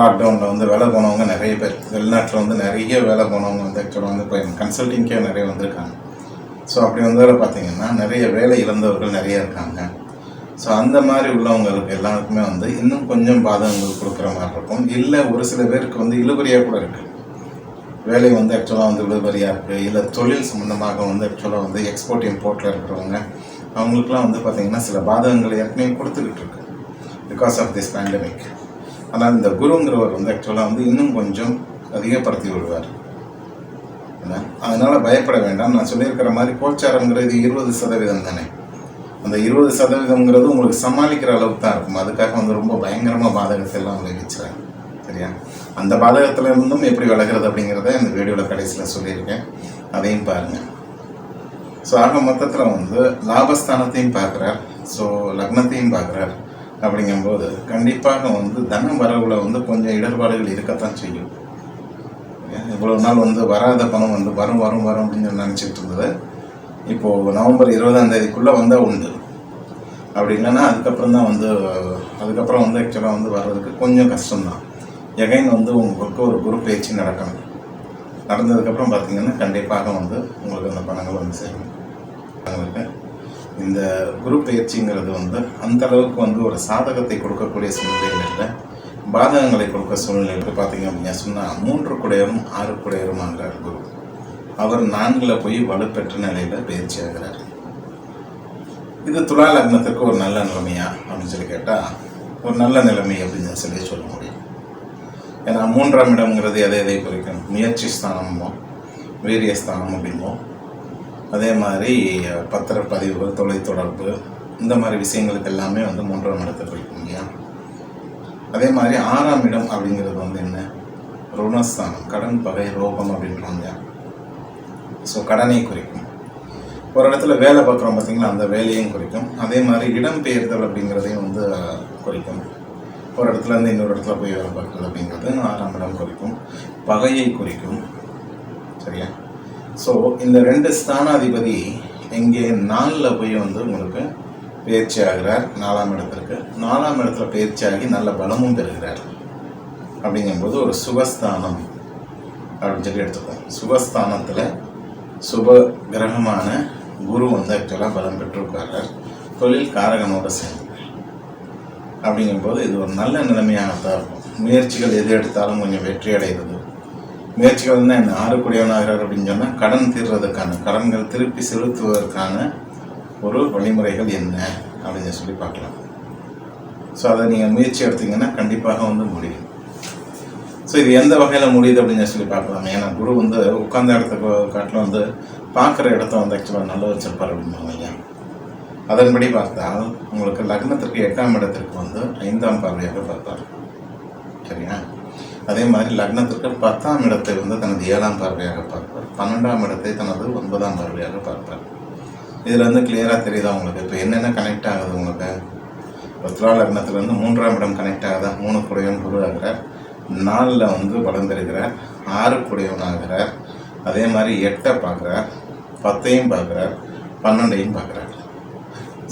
லாக்டவுனில் வந்து வேலை போனவங்க நிறைய பேர், வெளிநாட்டில் வந்து நிறைய வேலை போனவங்க வந்து ஆக்சுவலாக வந்து போய் கன்சல்டிங்கே நிறைய வந்திருக்காங்க. ஸோ அப்படி வந்ததில் பார்த்திங்கன்னா நிறைய வேலை இழந்தவர்கள் நிறைய இருக்காங்க. ஸோ அந்த மாதிரி உள்ளவங்களுக்கு எல்லாருக்குமே வந்து இன்னும் கொஞ்சம் பாதகங்கள் கொடுக்குற மாதிரி இருக்கும். இல்லை ஒரு சில பேருக்கு வந்து இழுபறியாக கூட இருக்குது, வேலை வந்து ஆக்சுவலாக வந்து இழுபறியாக இருக்குது. இல்லை தொழில் சம்மந்தமாக வந்து ஆக்சுவலாக வந்து எக்ஸ்போர்ட் இம்போர்ட்டில் இருக்கிறவங்க அவங்களுக்குலாம் வந்து பார்த்திங்கன்னா சில பாதகங்களை ஏற்கனவே கொடுத்துக்கிட்டு இருக்கு பிகாஸ் ஆஃப் திஸ் பேண்டமிக். ஆனால் இந்த குருங்கிறவர் வந்து ஆக்சுவலாக வந்து இன்னும் கொஞ்சம் அதிகப்படுத்தி விடுவார். அதனால் பயப்பட வேண்டாம். நான் சொல்லியிருக்கிற மாதிரி கோச்சாரங்கிறது 20% தானே. அந்த 20%ங்கிறது உங்களுக்கு சமாளிக்கிற அளவுக்கு தான் இருக்கும். அதுக்காக வந்து ரொம்ப பயங்கரமாக பாதகத்தை எல்லாம் விளைவிச்சுறாங்க. சரியா? அந்த பாதகத்தில் இருந்தும் எப்படி விலகிறது அப்படிங்கிறத இந்த வீடியோவில் கடைசியில் சொல்லியிருக்கேன், அதையும் பாருங்கள். ஸோ ஆக மொத்தத்தில் வந்து லாபஸ்தானத்தையும் பார்க்குறார், ஸோ லக்னத்தையும் பார்க்குறார். அப்படிங்கும்போது கண்டிப்பாக வந்து தன வரவில் வந்து கொஞ்சம் இடர்பாடுகள் இருக்கத்தான் செய்யும். இவ்வளோ நாள் வந்து வராத பணம் வந்து வரும் வரும் வரும் அப்படின்னு நினச்சிட்டு இருந்தது. இப்போது நவம்பர் 20ஆம் தேதிக்குள்ளே வந்தால் உண்டு. அப்படி இல்லைன்னா அதுக்கப்புறம் வந்து ஆக்சுவலாக வந்து வர்றதுக்கு கொஞ்சம் கஷ்டம்தான். எகைன் வந்து உங்களுக்கு ஒரு குரு பேச்சு நடக்கணும். நடந்ததுக்கப்புறம் பார்த்திங்கன்னா கண்டிப்பாக வந்து உங்களுக்கு அந்த பணங்கள் வந்து சேரும். இந்த குரு பயிற்சிங்கிறது வந்து அந்த அளவுக்கு வந்து ஒரு சாதகத்தை கொடுக்கக்கூடிய சூழ்நிலையில் இல்லை, பாதகங்களை கொடுக்க சூழ்நிலைக்கு பார்த்தீங்க அப்படின்னா சொன்னால் 3 குடையரும் 6 குடையரும் ஆகிறார் குரு. அவர் 4ல் போய் வலுப்பெற்ற நிலையில் பயிற்சி ஆகிறார். இது துலா லக்னத்துக்கு ஒரு நல்ல நிலைமையா அப்படின்னு சொல்லி கேட்டால் ஒரு நல்ல நிலைமை அப்படின்னு சொல்லி சொல்ல முடியும். ஏன்னா 3ஆம் இடம்ங்கிறது எதை குறிக்கும்? முயற்சி ஸ்தானமோ வீரியஸ்தானம் அப்படிமோ, அதே மாதிரி பத்திரப்பதிவுகள், தொலைத்தொடர்பு, இந்த மாதிரி விஷயங்களுக்கு எல்லாமே வந்து 3ஆம் இடத்தை குறிக்கும் இல்லையா? அதே மாதிரி 6ஆம் இடம் அப்படிங்கிறது வந்து என்ன? ருணஸ்தானம், கடன், பகை, ரோகம் அப்படின்றாங்க. ஸோ கடனை குறிக்கும். ஒரு இடத்துல வேலை பார்க்குறோம் பார்த்தீங்களா, அந்த வேலையும் குறிக்கும். அதே மாதிரி இடம் பெயர்தல் அப்படிங்கிறதையும் வந்து குறிக்கும். ஒரு இடத்துல இருந்து இன்னொரு இடத்துல போய் வேலை பார்க்குறது அப்படிங்கிறது 6ஆம் இடம் குறிக்கும், பகையை குறிக்கும். சரியா? ஸோ இந்த 2 ஸ்தானாதிபதி எங்கே 4ல் போய் வந்து உங்களுக்கு பயிற்சி ஆகிறார். 4ஆம் இடத்திற்கு 4ஆம் இடத்துல பயிற்சியாகி நல்ல பலமும் பெறுகிறார். அப்படிங்கும்போது ஒரு சுகஸ்தானம் அப்படின்னு சொல்லி எடுத்துப்போம். சுகஸ்தானத்தில் சுப கிரகமான குரு வந்து ஆக்சுவலாக பலம் பெற்றிருக்கார், தொழில் காரகனோடு சேர்ந்து. அப்படிங்கும்போது இது ஒரு நல்ல நிலைமையாகத்தான் இருக்கும். முயற்சிகள் எது எடுத்தாலும் கொஞ்சம் வெற்றி அடைகிறது. முயற்சிகள் தான் என்ன 6 குடையவனாகிறார் அப்படின்னு சொன்னால் கடன் தீர்றதுக்கான, கடன்கள் திருப்பி செலுத்துவதற்கான ஒரு வழிமுறைகள் என்ன அப்படின்னு சொல்லி பார்க்கலாம். ஸோ அதை நீங்கள் முயற்சி எடுத்தீங்கன்னா கண்டிப்பாக வந்து முடியும். ஸோ இது எந்த வகையில் முடியுது அப்படின்னு சொல்லி பார்க்கலாம். ஏன்னா குரு வந்து உட்கார்ந்த இடத்துக்கு காட்டில் வந்து பார்க்குற இடத்த வந்து ஆக்சுவலாக நல்ல வச்சிருப்பார் அப்படிம்பாங்க இல்லையா? அதன்படி பார்த்தால் உங்களுக்கு லக்னத்திற்கு 8ஆம் இடத்திற்கு வந்து 5ஆம் பார்வையாக பார்ப்பார். சரியா? அதே மாதிரி லக்னத்திற்கு 10ஆம் இடத்தை வந்து தனது 7ஆம் பார்வையாக பார்ப்பார். 12ஆம் இடத்தை தனது 9ஆம் பார்வையாக பார்ப்பார். இதில் வந்து கிளியராக தெரியுதா உங்களுக்கு? இப்போ என்னென்ன கனெக்ட் ஆகுது உங்களுக்கு? இப்போ துலா லக்னத்துலேருந்து 3ஆம் இடம் கனெக்ட் ஆகுதா? 3 குடையவன் குரு ஆகிறார், 4ல் வந்து பலம் பெறுகிறார், 6 குடையவன் ஆகிறார், அதே மாதிரி 8 பார்க்குறார், 10ஐயும் பார்க்குறார், 12ஐயும் பார்க்குறார்.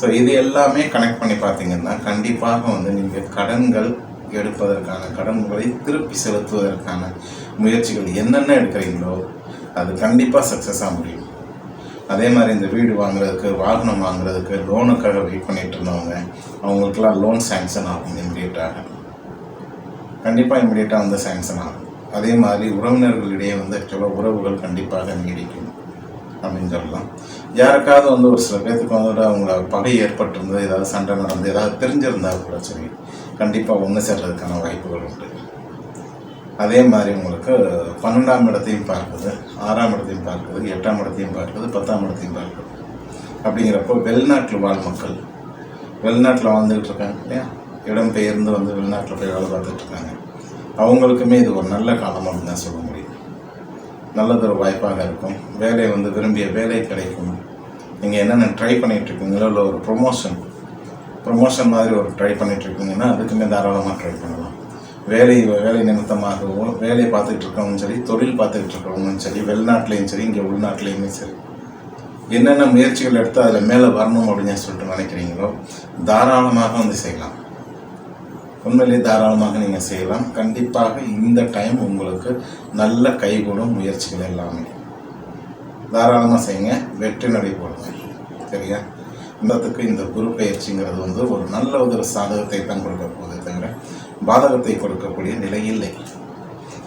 ஸோ இது எல்லாமே கனெக்ட் பண்ணி பார்த்தீங்கன்னா கண்டிப்பாக வந்து நீங்கள் கடன்கள் எடுப்பதற்கான, கடன்களை திருப்பி செலுத்துவதற்கான முயற்சிகள் என்னென்ன எடுக்கிறீங்களோ அது கண்டிப்பாக சக்ஸஸாக முடியும். அதே மாதிரி இந்த வீடு வாங்குறதுக்கு, வாகனம் வாங்குறதுக்கு, லோனுக்காக வெயிட் பண்ணிட்டு இருந்தவங்க அவங்களுக்கெல்லாம் லோன் சேங்ஷன் ஆகும். இம்மிடியேட்டாக கண்டிப்பாக இம்மிடியேட்டாக வந்து சேங்ஷன் ஆகும். அதே மாதிரி உறவினர்களிடையே வந்து ஆக்சுவலாக உறவுகள் கண்டிப்பாக நீடிக்கும் அப்படின்னு சொல்லலாம். யாருக்காவது வந்து ஒரு சில பேர்த்துக்கு வந்து அவங்கள பகை ஏற்பட்டிருந்தது, ஏதாவது சண்டை நடந்து ஏதாவது தெரிஞ்சிருந்தால் கூட சரி, கண்டிப்பாக ஒன்று சேர்றதுக்கான வாய்ப்புகள் உண்டு. அதே மாதிரி உங்களுக்கு 12ஆம் இடத்தையும் பார்க்குது, 6ஆம் இடத்தையும் பார்க்குது, 8ஆம் இடத்தையும் பார்க்குது, 10ஆம் இடத்தையும் பார்க்குது. அப்படிங்கிறப்போ வெளிநாட்டில் வாழ் மக்கள், வெளிநாட்டில் வாழ்ந்துகிட்டு இருக்காங்க இல்லையா, இடம் பெயர்ந்து வந்து வெளிநாட்டில் போய் வேலை பார்த்துட்டு இருக்காங்க, அவங்களுக்குமே இது ஒரு நல்ல காலம் அப்படின்னு தான் சொல்ல முடியும். நல்லதொரு வாய்ப்பாக இருக்கும். வேலை வந்து விரும்பிய வேலை கிடைக்கும். நீங்கள் என்னென்ன ட்ரை பண்ணிகிட்ருக்கீங்களோ, இல்லை ஒரு ப்ரொமோஷன் மாதிரி ஒரு ட்ரை பண்ணிகிட்ருக்கீங்கன்னா அதுக்குமே தாராளமாக ட்ரை பண்ணலாம். வேலை நிமித்தமாகவோ, வேலை பார்த்துக்கிட்டு இருக்கவங்களும் சரி, தொழில் பார்த்துக்கிட்டு இருக்கவங்களும் சரி, வெளிநாட்டிலையும் சரி, இங்கே உள்நாட்டிலையுமே சரி, என்னென்ன முயற்சிகள் எடுத்து அதில் மேலே வரணும் அப்படின்னு சொல்லிட்டு நினைக்கிறீங்களோ தாராளமாக வந்து செய்யலாம். உண்மையிலே தாராளமாக நீங்கள் செய்யலாம். கண்டிப்பாக இந்த டைம் உங்களுக்கு நல்ல கைகூடும் முயற்சிகள் எல்லாமே. தாராளமாக செய்யுங்க, வெற்றி நடை போடுங்க. சரியா? இந்த குரு பயிற்சிங்கிறது வந்து ஒரு நல்ல ஒரு சாதகத்தை தான் கொடுக்க போகுது தவிர பாதகத்தை கொடுக்கக்கூடிய நிலை இல்லை.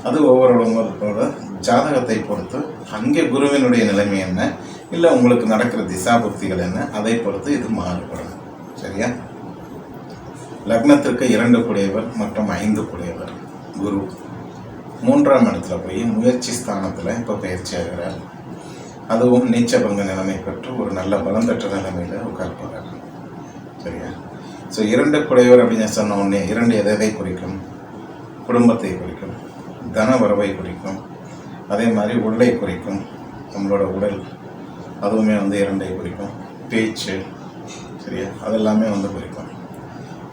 அது ஒவ்வொருவங்களோட ஜாதகத்தை பொறுத்து, அங்கே குருவினுடைய நிலைமை என்ன, இல்லை உங்களுக்கு நடக்கிற திசாபுக்திகள் என்ன, அதை பொறுத்து இது மாறுபடும். சரியா? லக்னத்திற்கு 2 குடையவர் மற்றும் 5 குடையவர் குரு 3ஆம் இடத்துல போய் முயற்சி ஸ்தானத்தில் இப்போ பயிற்சி ஆகிறார். அதுவும் நீச்சபங்க நிலைமை பெற்று ஒரு நல்ல பலம் பெற்ற நிலைமையில் உட்கார்ப்பார். சரியா? ஸோ 2 குடையவர் அப்படின்னு சொன்ன உடனே 2 எதை குறிக்கும்? குடும்பத்தை குறிக்கும், தன வரவை குறிக்கும், அதே மாதிரி உடலை குறிக்கும், நம்மளோட உடல் அதுவுமே வந்து 2ஐ குறிக்கும், பேச்சு, சரியா, அதெல்லாமே வந்து குறிக்கும்.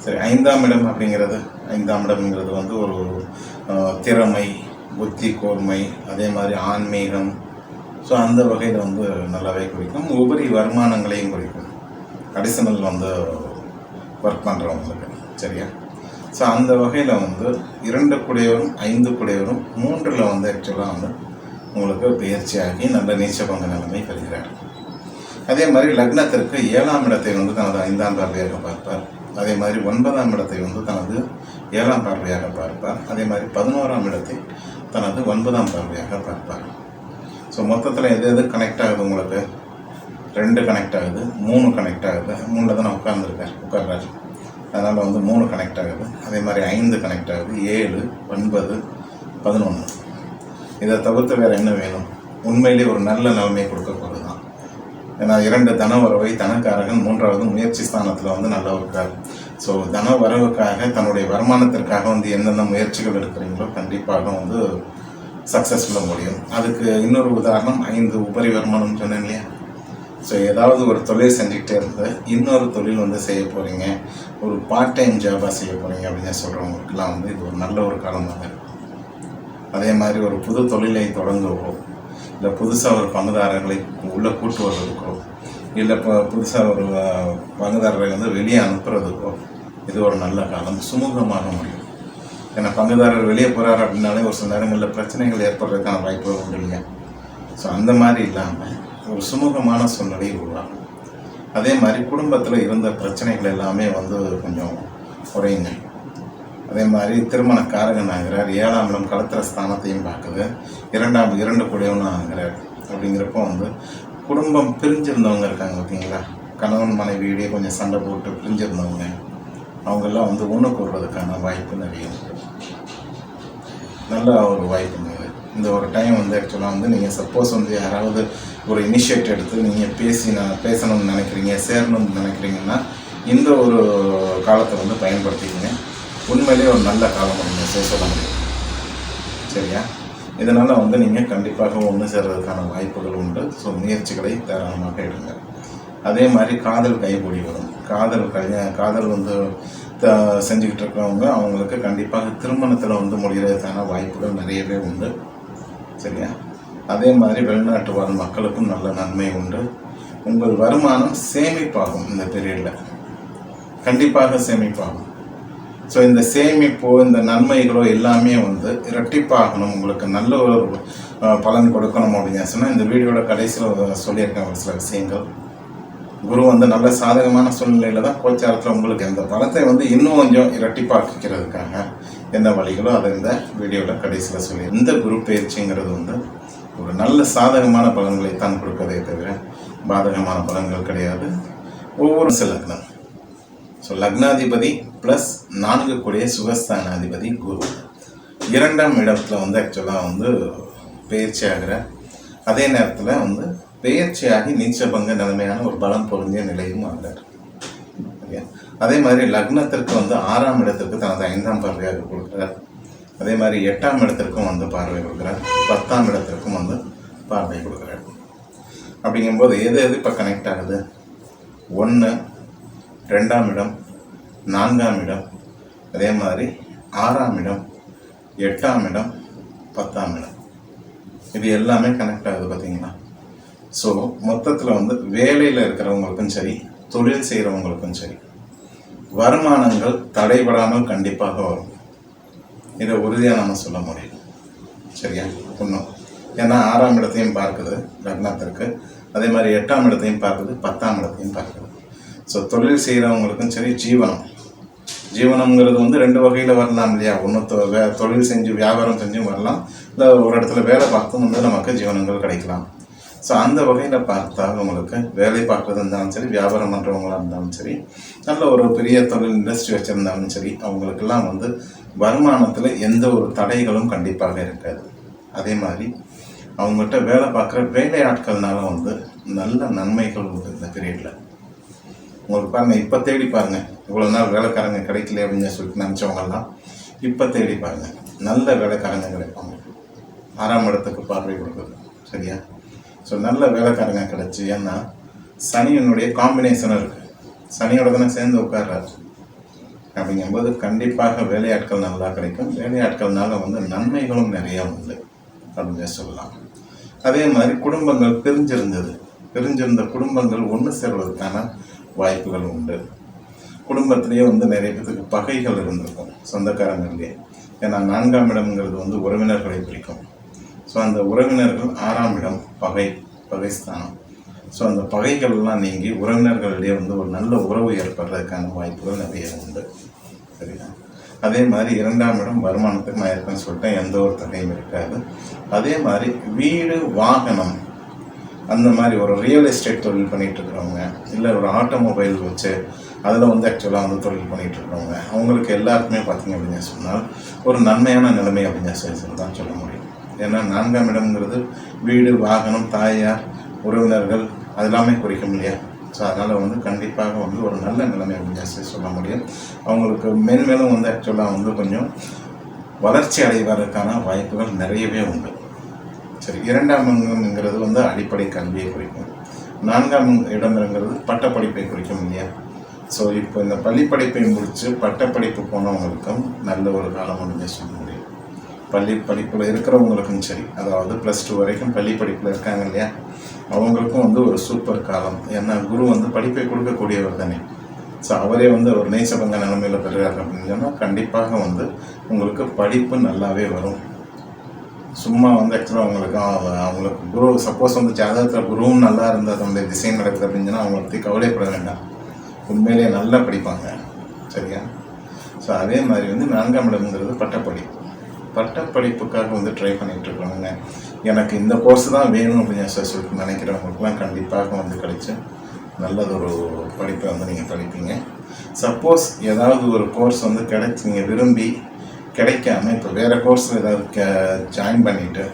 சரி, 5ஆம் இடம் அப்படிங்கிறது, 5ஆம் இடம்ங்கிறது வந்து ஒரு திறமை, புத்தி கூர்மை, அதே மாதிரி ஆன்மீகம், ஸோ அந்த வகையில் வந்து நல்லாவே குறிக்கும். உபரி வருமானங்களையும் குறிக்கும், அடிஷனல் வந்து ஒர்க் பண்ணுறவங்களுக்கு, சரியா? ஸோ அந்த வகையில் வந்து 2 குடையவரும் 5 குடையவரும் 3ல் வந்து ஆக்சுவலாக வந்து உங்களுக்கு பயிற்சியாகி நல்ல நீச்சபங்க நிலைமை பெறுகிறார். அதே மாதிரி லக்னத்திற்கு 7ஆம் இடத்தை வந்து தனது 5ஆம் பார்வையாக பார்ப்பார். அதே மாதிரி 9ஆம் இடத்தை வந்து தனது 7ஆம் பார்வையாக பார்ப்பார். அதே மாதிரி 11ஆம் இடத்தை தனது 9ஆம் பார்வையாக பார்ப்பார். ஸோ மொத்தத்தில் எது கனெக்ட் ஆகுது உங்களுக்கு? 2 கனெக்ட் ஆகுது, 3 கனெக்ட் ஆகுது. 3ல் தான் நான் உட்கார்றாரு, அதனால் வந்து 3 கனெக்ட் ஆகுது. அதே மாதிரி 5 கனெக்ட் ஆகுது, 7, 9, 11. இதை தவிர்த்து வேறு என்ன வேணும்? உண்மையிலே ஒரு நல்ல நிலைமை கொடுக்கப்படுது தான். ஏன்னா 2 தன வரவை, தனக்காரகன், 3வது முயற்சி ஸ்தானத்தில் வந்து நல்லா இருக்கார். ஸோ தன வரவுக்காக, தன்னுடைய வருமானத்திற்காக வந்து எந்தெந்த முயற்சிகள் எடுக்கிறீங்களோ கண்டிப்பாக வந்து சக்ஸஸ்ஃபுல்லாக முடியும். அதுக்கு இன்னொரு உதாரணம் 5 உபரி வருமானம் சொன்னேன் இல்லையா? ஸோ ஏதாவது ஒரு தொழில் செஞ்சுக்கிட்டே இருந்து இன்னொரு தொழில் வந்து செய்ய போகிறீங்க, ஒரு பார்ட் டைம் ஜாபாக செய்ய போகிறீங்க அப்படின்னு சொல்கிறவங்களுக்குலாம் வந்து இது ஒரு நல்ல ஒரு காலமாக இருக்கும். அதே மாதிரி ஒரு புது தொழிலை தொடங்கவோ, இல்லை புதுசாக ஒரு பங்குதாரர்களை உள்ளே கூட்டு வர்றதுக்கோ, இல்லை இப்போ புதுசாக ஒரு பங்குதாரரை வந்து வெளியே அனுப்புறதுக்கோ இது ஒரு நல்ல காலம், சுமூகமாக முடியும். ஏன்னா பங்குதாரர் வெளியே போகிறார் அப்படின்னாலே ஒரு சில நேரங்களில் பிரச்சனைகள் ஏற்படுறதுக்கான வாய்ப்புகள் உண்டு இல்லையா? ஸோ அந்த மாதிரி இல்லாமல் ஒரு சுமூகமான சூழ்நிலை உருவாகும். அதே மாதிரி குடும்பத்தில் இருந்த பிரச்சனைகள் எல்லாமே வந்து கொஞ்சம் குறையுங்க. அதே மாதிரி திருமண காரகன் ஆகிறார், 7ஆம் இடம் களத்திர ஸ்தானத்தையும் பார்க்குது, 2 கூடையவனும் ஆகிறார். அப்படிங்கிறப்போ வந்து குடும்பம் பிரிஞ்சிருந்தவங்க இருக்காங்க பார்த்தீங்களா, கணவன் மனைவியிடையே கொஞ்சம் சண்டை போட்டு பிரிஞ்சிருந்தவங்க, அவங்கெல்லாம் வந்து ஒன்று கூடுறதுக்கான வாய்ப்பு நிறைய இருக்குது. நல்ல ஒரு வாய்ப்புங்க இது. இந்த ஒரு டைம் வந்து ஆக்சுவலாக வந்து நீங்கள் சப்போஸ் வந்து யாராவது ஒரு இனிஷியேட் எடுத்து நீங்கள் பேசணும்னு நினைக்கிறீங்க, சேரணும்னு நினைக்கிறீங்கன்னா இந்த ஒரு காலத்தை வந்து பயன்படுத்திக்கங்க. உண்மையிலேயே ஒரு நல்ல காலம் நீங்கள் சொல்ல முடியும், சரியா? இதனால் வந்து நீங்கள் கண்டிப்பாக ஒன்று சேர்றதுக்கான வாய்ப்புகள் உண்டு. ஸோ முயற்சிகளை தாராளமாக எடுங்க. அதே மாதிரி காதல் கைகூடி வரும். காதல் வந்து செஞ்சுக்கிட்டு இருக்கிறவங்க அவங்களுக்கு கண்டிப்பாக திருமணத்தில் வந்து முடிகிறதுக்கான வாய்ப்புகள் நிறையவே உண்டு, சரியா? அதே மாதிரி வெளிநாட்டு வாழ் மக்களுக்கும் நல்ல நன்மை உண்டு. உங்கள் வருமானம் சேமிப்பாகும். இந்த பீரியடில் கண்டிப்பாக சேமிப்பாகும். ஸோ இந்த சேமிப்போ இந்த நன்மைகளோ எல்லாமே வந்து இரட்டிப்பாகணும், உங்களுக்கு நல்ல ஒரு பலன் கொடுக்கணும் அப்படின்னு சொன்னால் இந்த வீடியோட கடைசியில் சொல்லியிருக்கேன் ஒரு சில விஷயங்கள். குரு வந்து நல்ல சாதகமான சூழ்நிலையில் தான் கோச்சாரத்தில் உங்களுக்கு இந்த பலத்தை வந்து இன்னும் கொஞ்சம் இரட்டிப்பாக்கிக்கிறதுக்காக என்ன வழிகளோ அதை இந்த வீடியோவில் கடைசியில் சொல்லி. இந்த குரு பயிற்சிங்கிறது வந்து ஒரு நல்ல சாதகமான பலன்களை தான் கொடுப்பதே தவிர பாதகமான பலன்கள் கிடையாது. ஒவ்வொரு லக்னம், ஸோ லக்னாதிபதி ப்ளஸ் 4 கூடிய சுகஸ்தானாதிபதி குரு 2ஆம் இடத்துல வந்து ஆக்சுவலாக வந்து பயிற்சி ஆகிற, அதே நேரத்தில் வந்து பெயர்ச்சியாகி நீச்சபங்க நிலைமையான ஒரு பலம் பொருந்திய நிலையும் ஆகிறார். அதே மாதிரி லக்னத்திற்கு வந்து 6ஆம் இடத்திற்கு தனது 5ஆம் பார்வையாக கொடுக்குறார். அதே மாதிரி 8ஆம் இடத்திற்கும் வந்து பார்வை கொடுக்குறார். 10ஆம் இடத்திற்கும் வந்து பார்வை கொடுக்குறார். அப்படிங்கும்போது எது இப்போ கனெக்ட் ஆகுது? 1, 2ஆம் இடம், 4ஆம் இடம், அதே மாதிரி 6ஆம் இடம், 8ஆம் இடம், 10ஆம் இடம், இது எல்லாமே கனெக்ட் ஆகுது பார்த்தீங்களா? ஸோ மொத்தத்தில் வந்து வேலையில் இருக்கிறவங்களுக்கும் சரி, தொழில் செய்கிறவங்களுக்கும் சரி, வருமானங்கள் தடைபடாமல் கண்டிப்பாக வரும். இதை உறுதியாக நம்ம சொல்ல முடியும், சரியா? இன்னும் ஏன்னா 6ஆம் இடத்தையும் பார்க்குது லக்னத்திற்கு, அதே மாதிரி 8ஆம் இடத்தையும் பார்க்குது, 10ஆம் இடத்தையும் பார்க்குது. ஸோ தொழில் செய்கிறவங்களுக்கும் சரி, ஜீவனம்ங்கிறது வந்து 2 வகையில் வரலாம் இல்லையா? ஒன்று தொழில் செஞ்சு வியாபாரம் செஞ்சும் வரலாம், இல்லை ஒரு இடத்துல வேலை பார்த்தும் வந்து நமக்கு ஜீவனங்கள் கிடைக்கலாம். ஸோ அந்த வகையில் பார்த்தால் உங்களுக்கு வேலை பார்க்குறது இருந்தாலும் சரி, வியாபாரம் பண்ணுறவங்களாக இருந்தாலும் சரி, நல்ல ஒரு பெரிய தொழில் இண்டஸ்ட்ரி வச்சுருந்தாலும் சரி, அவங்களுக்கெல்லாம் வந்து வருமானத்தில் எந்த ஒரு தடைகளும் கண்டிப்பாக இருக்காது. அதே மாதிரி அவங்ககிட்ட வேலை பார்க்குற வேலையாட்கள்னால வந்து நல்ல நன்மைகள் உண்டு இந்த பீரியடில். உங்களுக்கு பாருங்கள், இப்போ தேடி பாருங்கள். இவ்வளோ நாள் வேலைக்காரங்க கிடைக்கல அப்படின்னு சொல்லிட்டு நினச்சவங்கெல்லாம் இப்போ தேடி பாருங்கள், நல்ல வேலைக்காரங்க கிடைப்பாங்க. 6ஆம் இடத்துக்கு பார்வை கொடுக்குது. சரியா? ஸோ நல்ல வேலைக்காரங்க கிடச்சி, ஏன்னா சனியினுடைய காம்பினேஷனும் இருக்குது. சனியோட தானே சேர்ந்து உட்கார்றாரு. அப்படிங்கும்போது கண்டிப்பாக வேலையாட்கள் நல்லா கிடைக்கும். வேலையாட்கள்னால நன்மைகளும் நிறையா உண்டு அப்படின்னு சொல்லலாம். அதே மாதிரி குடும்பங்கள் பிரிஞ்சிருந்த குடும்பங்கள் ஒன்று சேர்வதற்கான வாய்ப்புகள் உண்டு. குடும்பத்திலேயே நிறைய பேருக்கு பகைகள் இருந்திருக்கும், சொந்தக்காரங்கள்லேயே. ஏன்னா 4ஆம் இடம்ங்கிறது உறவினர்களை பிடிக்கும். ஸோ அந்த உறவினர்கள் 6ஆம் இடம் பகைஸ்தானம். ஸோ அந்த பகைகள்லாம் நீங்கி உறவினர்களிடையே ஒரு நல்ல உறவு ஏற்படுறதுக்கான வாய்ப்புகள் நிறைய உண்டு. சரியா? அதே மாதிரி 2ஆம் இடம் வருமானத்துக்கு நான் இருக்குன்னு சொல்லிட்டேன், எந்த ஒரு தடையும் இருக்காது. அதே மாதிரி வீடு, வாகனம், அந்த மாதிரி ஒரு ரியல் எஸ்டேட் தொழில் பண்ணிகிட்டு இருக்கிறவங்க, இல்லை ஒரு ஆட்டோமொபைல் வச்சு அதில் ஆக்சுவலாக தொழில் பண்ணிகிட்டு இருக்கிறவங்க, அவங்களுக்கு எல்லாருக்குமே பார்த்திங்க அப்படின்னு சொன்னால் ஒரு நன்மையான நிலைமை அப்படின்னு சொல்லி தான் சொல்ல முடியும். ஏன்னா 4ஆம் இடம்ங்கிறது வீடு, வாகனம், தாயார், உறவினர்கள் அதெல்லாமே குறிக்கும் இல்லையா? ஸோ அதனால் கண்டிப்பாக ஒரு நல்ல நிலைமை அப்படின்னு சொல்ல முடியும். அவங்களுக்கு மேன்மேலும் ஆக்சுவலாக கொஞ்சம் வளர்ச்சி அடைவதற்கான வாய்ப்புகள் நிறையவே உண்டு. சரி, 2ஆம் இடம்ங்கிறது அடிப்படை கல்வியை குறிக்கும். 4ஆம் இடம்ங்கிறது பட்டப்படிப்பை குறிக்கும் இல்லையா? ஸோ இப்போ இந்த பள்ளிப்படிப்பை முடித்து பட்டப்படிப்பு போனவங்களுக்கும் நல்ல ஒரு காலம் அப்படின்னு சொல்ல முடியும். பள்ளி படிப்பில் இருக்கிறவங்களுக்கும் சரி, அதாவது +2 வரைக்கும் பள்ளி படிப்பில் இருக்காங்க இல்லையா, அவங்களுக்கும் ஒரு சூப்பர் காலம். ஏன்னா குரு படிப்பை கொடுக்கக்கூடியவர் தானே. ஸோ அவரே ஒரு நீச்சபங்க நிலைமையில் பெறுறாரு அப்படின்னு சொன்னால் கண்டிப்பாக உங்களுக்கு படிப்பு நல்லாவே வரும். சும்மா ஆக்சுவலாக அவங்களுக்கு குரு சப்போஸ் ஜாதகத்தில் குருவும் நல்லா இருந்தால் அதனுடைய திசை நடக்குது அப்படின்னு சொன்னால் அவங்களை பற்றி கவலைப்பட வேண்டாம். உண்மையிலேயே நல்லா படிப்பாங்க. சரியா? ஸோ அதே மாதிரி 4ஆம் இடம்ங்கிறது பட்டப்படிப்புக்காக ட்ரை பண்ணிகிட்டு இருக்கிறவங்க, எனக்கு இந்த கோர்ஸ் தான் வேணும் அப்படின்னு சொல்லிட்டு நினைக்கிறவங்களுக்குலாம் கண்டிப்பாக கிடைச்சி நல்லதொரு படிப்பை நீங்கள் படிப்பீங்க. சப்போஸ் ஏதாவது ஒரு கோர்ஸ் கிடைச்சி நீங்கள் விரும்பி கிடைக்காம இப்போ வேறு கோர்ஸில் ஏதாவது ஜாயின் பண்ணிவிட்டு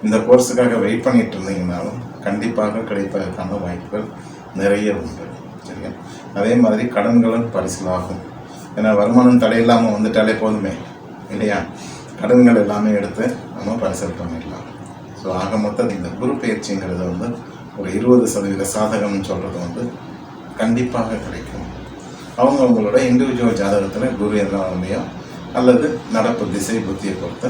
இந்த கோர்ஸுக்காக வெயிட் பண்ணிகிட்டு இருந்தீங்கன்னாலும் கண்டிப்பாக கிடைப்பதற்கான வாய்ப்புகள் நிறைய உண்டு. சரியா? அதே மாதிரி கடன்களும் பரிசலாகும். ஏன்னா வருமானம் தடையில்லாமல் வந்துட்டாலே போதுமே இல்லையா? கடன்கள் எல்லாமே எடுத்து நம்ம பரிசல் பண்ணிடலாம். ஸோ ஆக மொத்தம் இந்த குரு பயிற்சிங்கிறது ஒரு 20% சாதகம்னு சொல்கிறது கண்டிப்பாக கிடைக்கும். அவங்களோட இண்டிவிஜுவல் ஜாதகத்தில் குரு எல்லாம் இல்லையோ அல்லது நடப்பு திசை புத்தியை பொறுத்து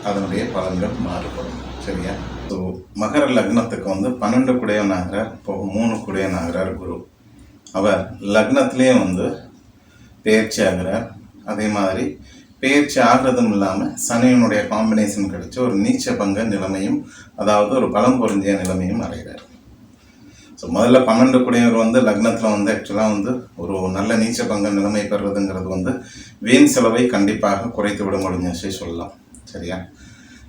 அதனுடைய பலன்கள் மாறுபடும். சரியா? ஸோ மகர லக்னத்துக்கு 12 குடையனாகிறார், இப்போ 3 குடையனாகிறார் குரு. அவர் லக்னத்திலே பெயர்ச்சி ஆகிறார். அதே மாதிரி பெயர்ச்சி ஆகிறதும் இல்லாமல் சனியினுடைய காம்பினேஷன் கிடைச்சி ஒரு நீச்ச பங்க நிலைமையும், அதாவது ஒரு பலம் பொருந்திய நிலைமையும் அடைகிறார். ஸோ முதல்ல 12 குடையவர் லக்னத்தில் ஆக்சுவலாக ஒரு நல்ல நீச்ச பங்க நிலைமை பெறுறதுங்கிறது வீண் செலவை கண்டிப்பாக குறைத்து விட முடிஞ்சு சொல்லலாம். சரியா?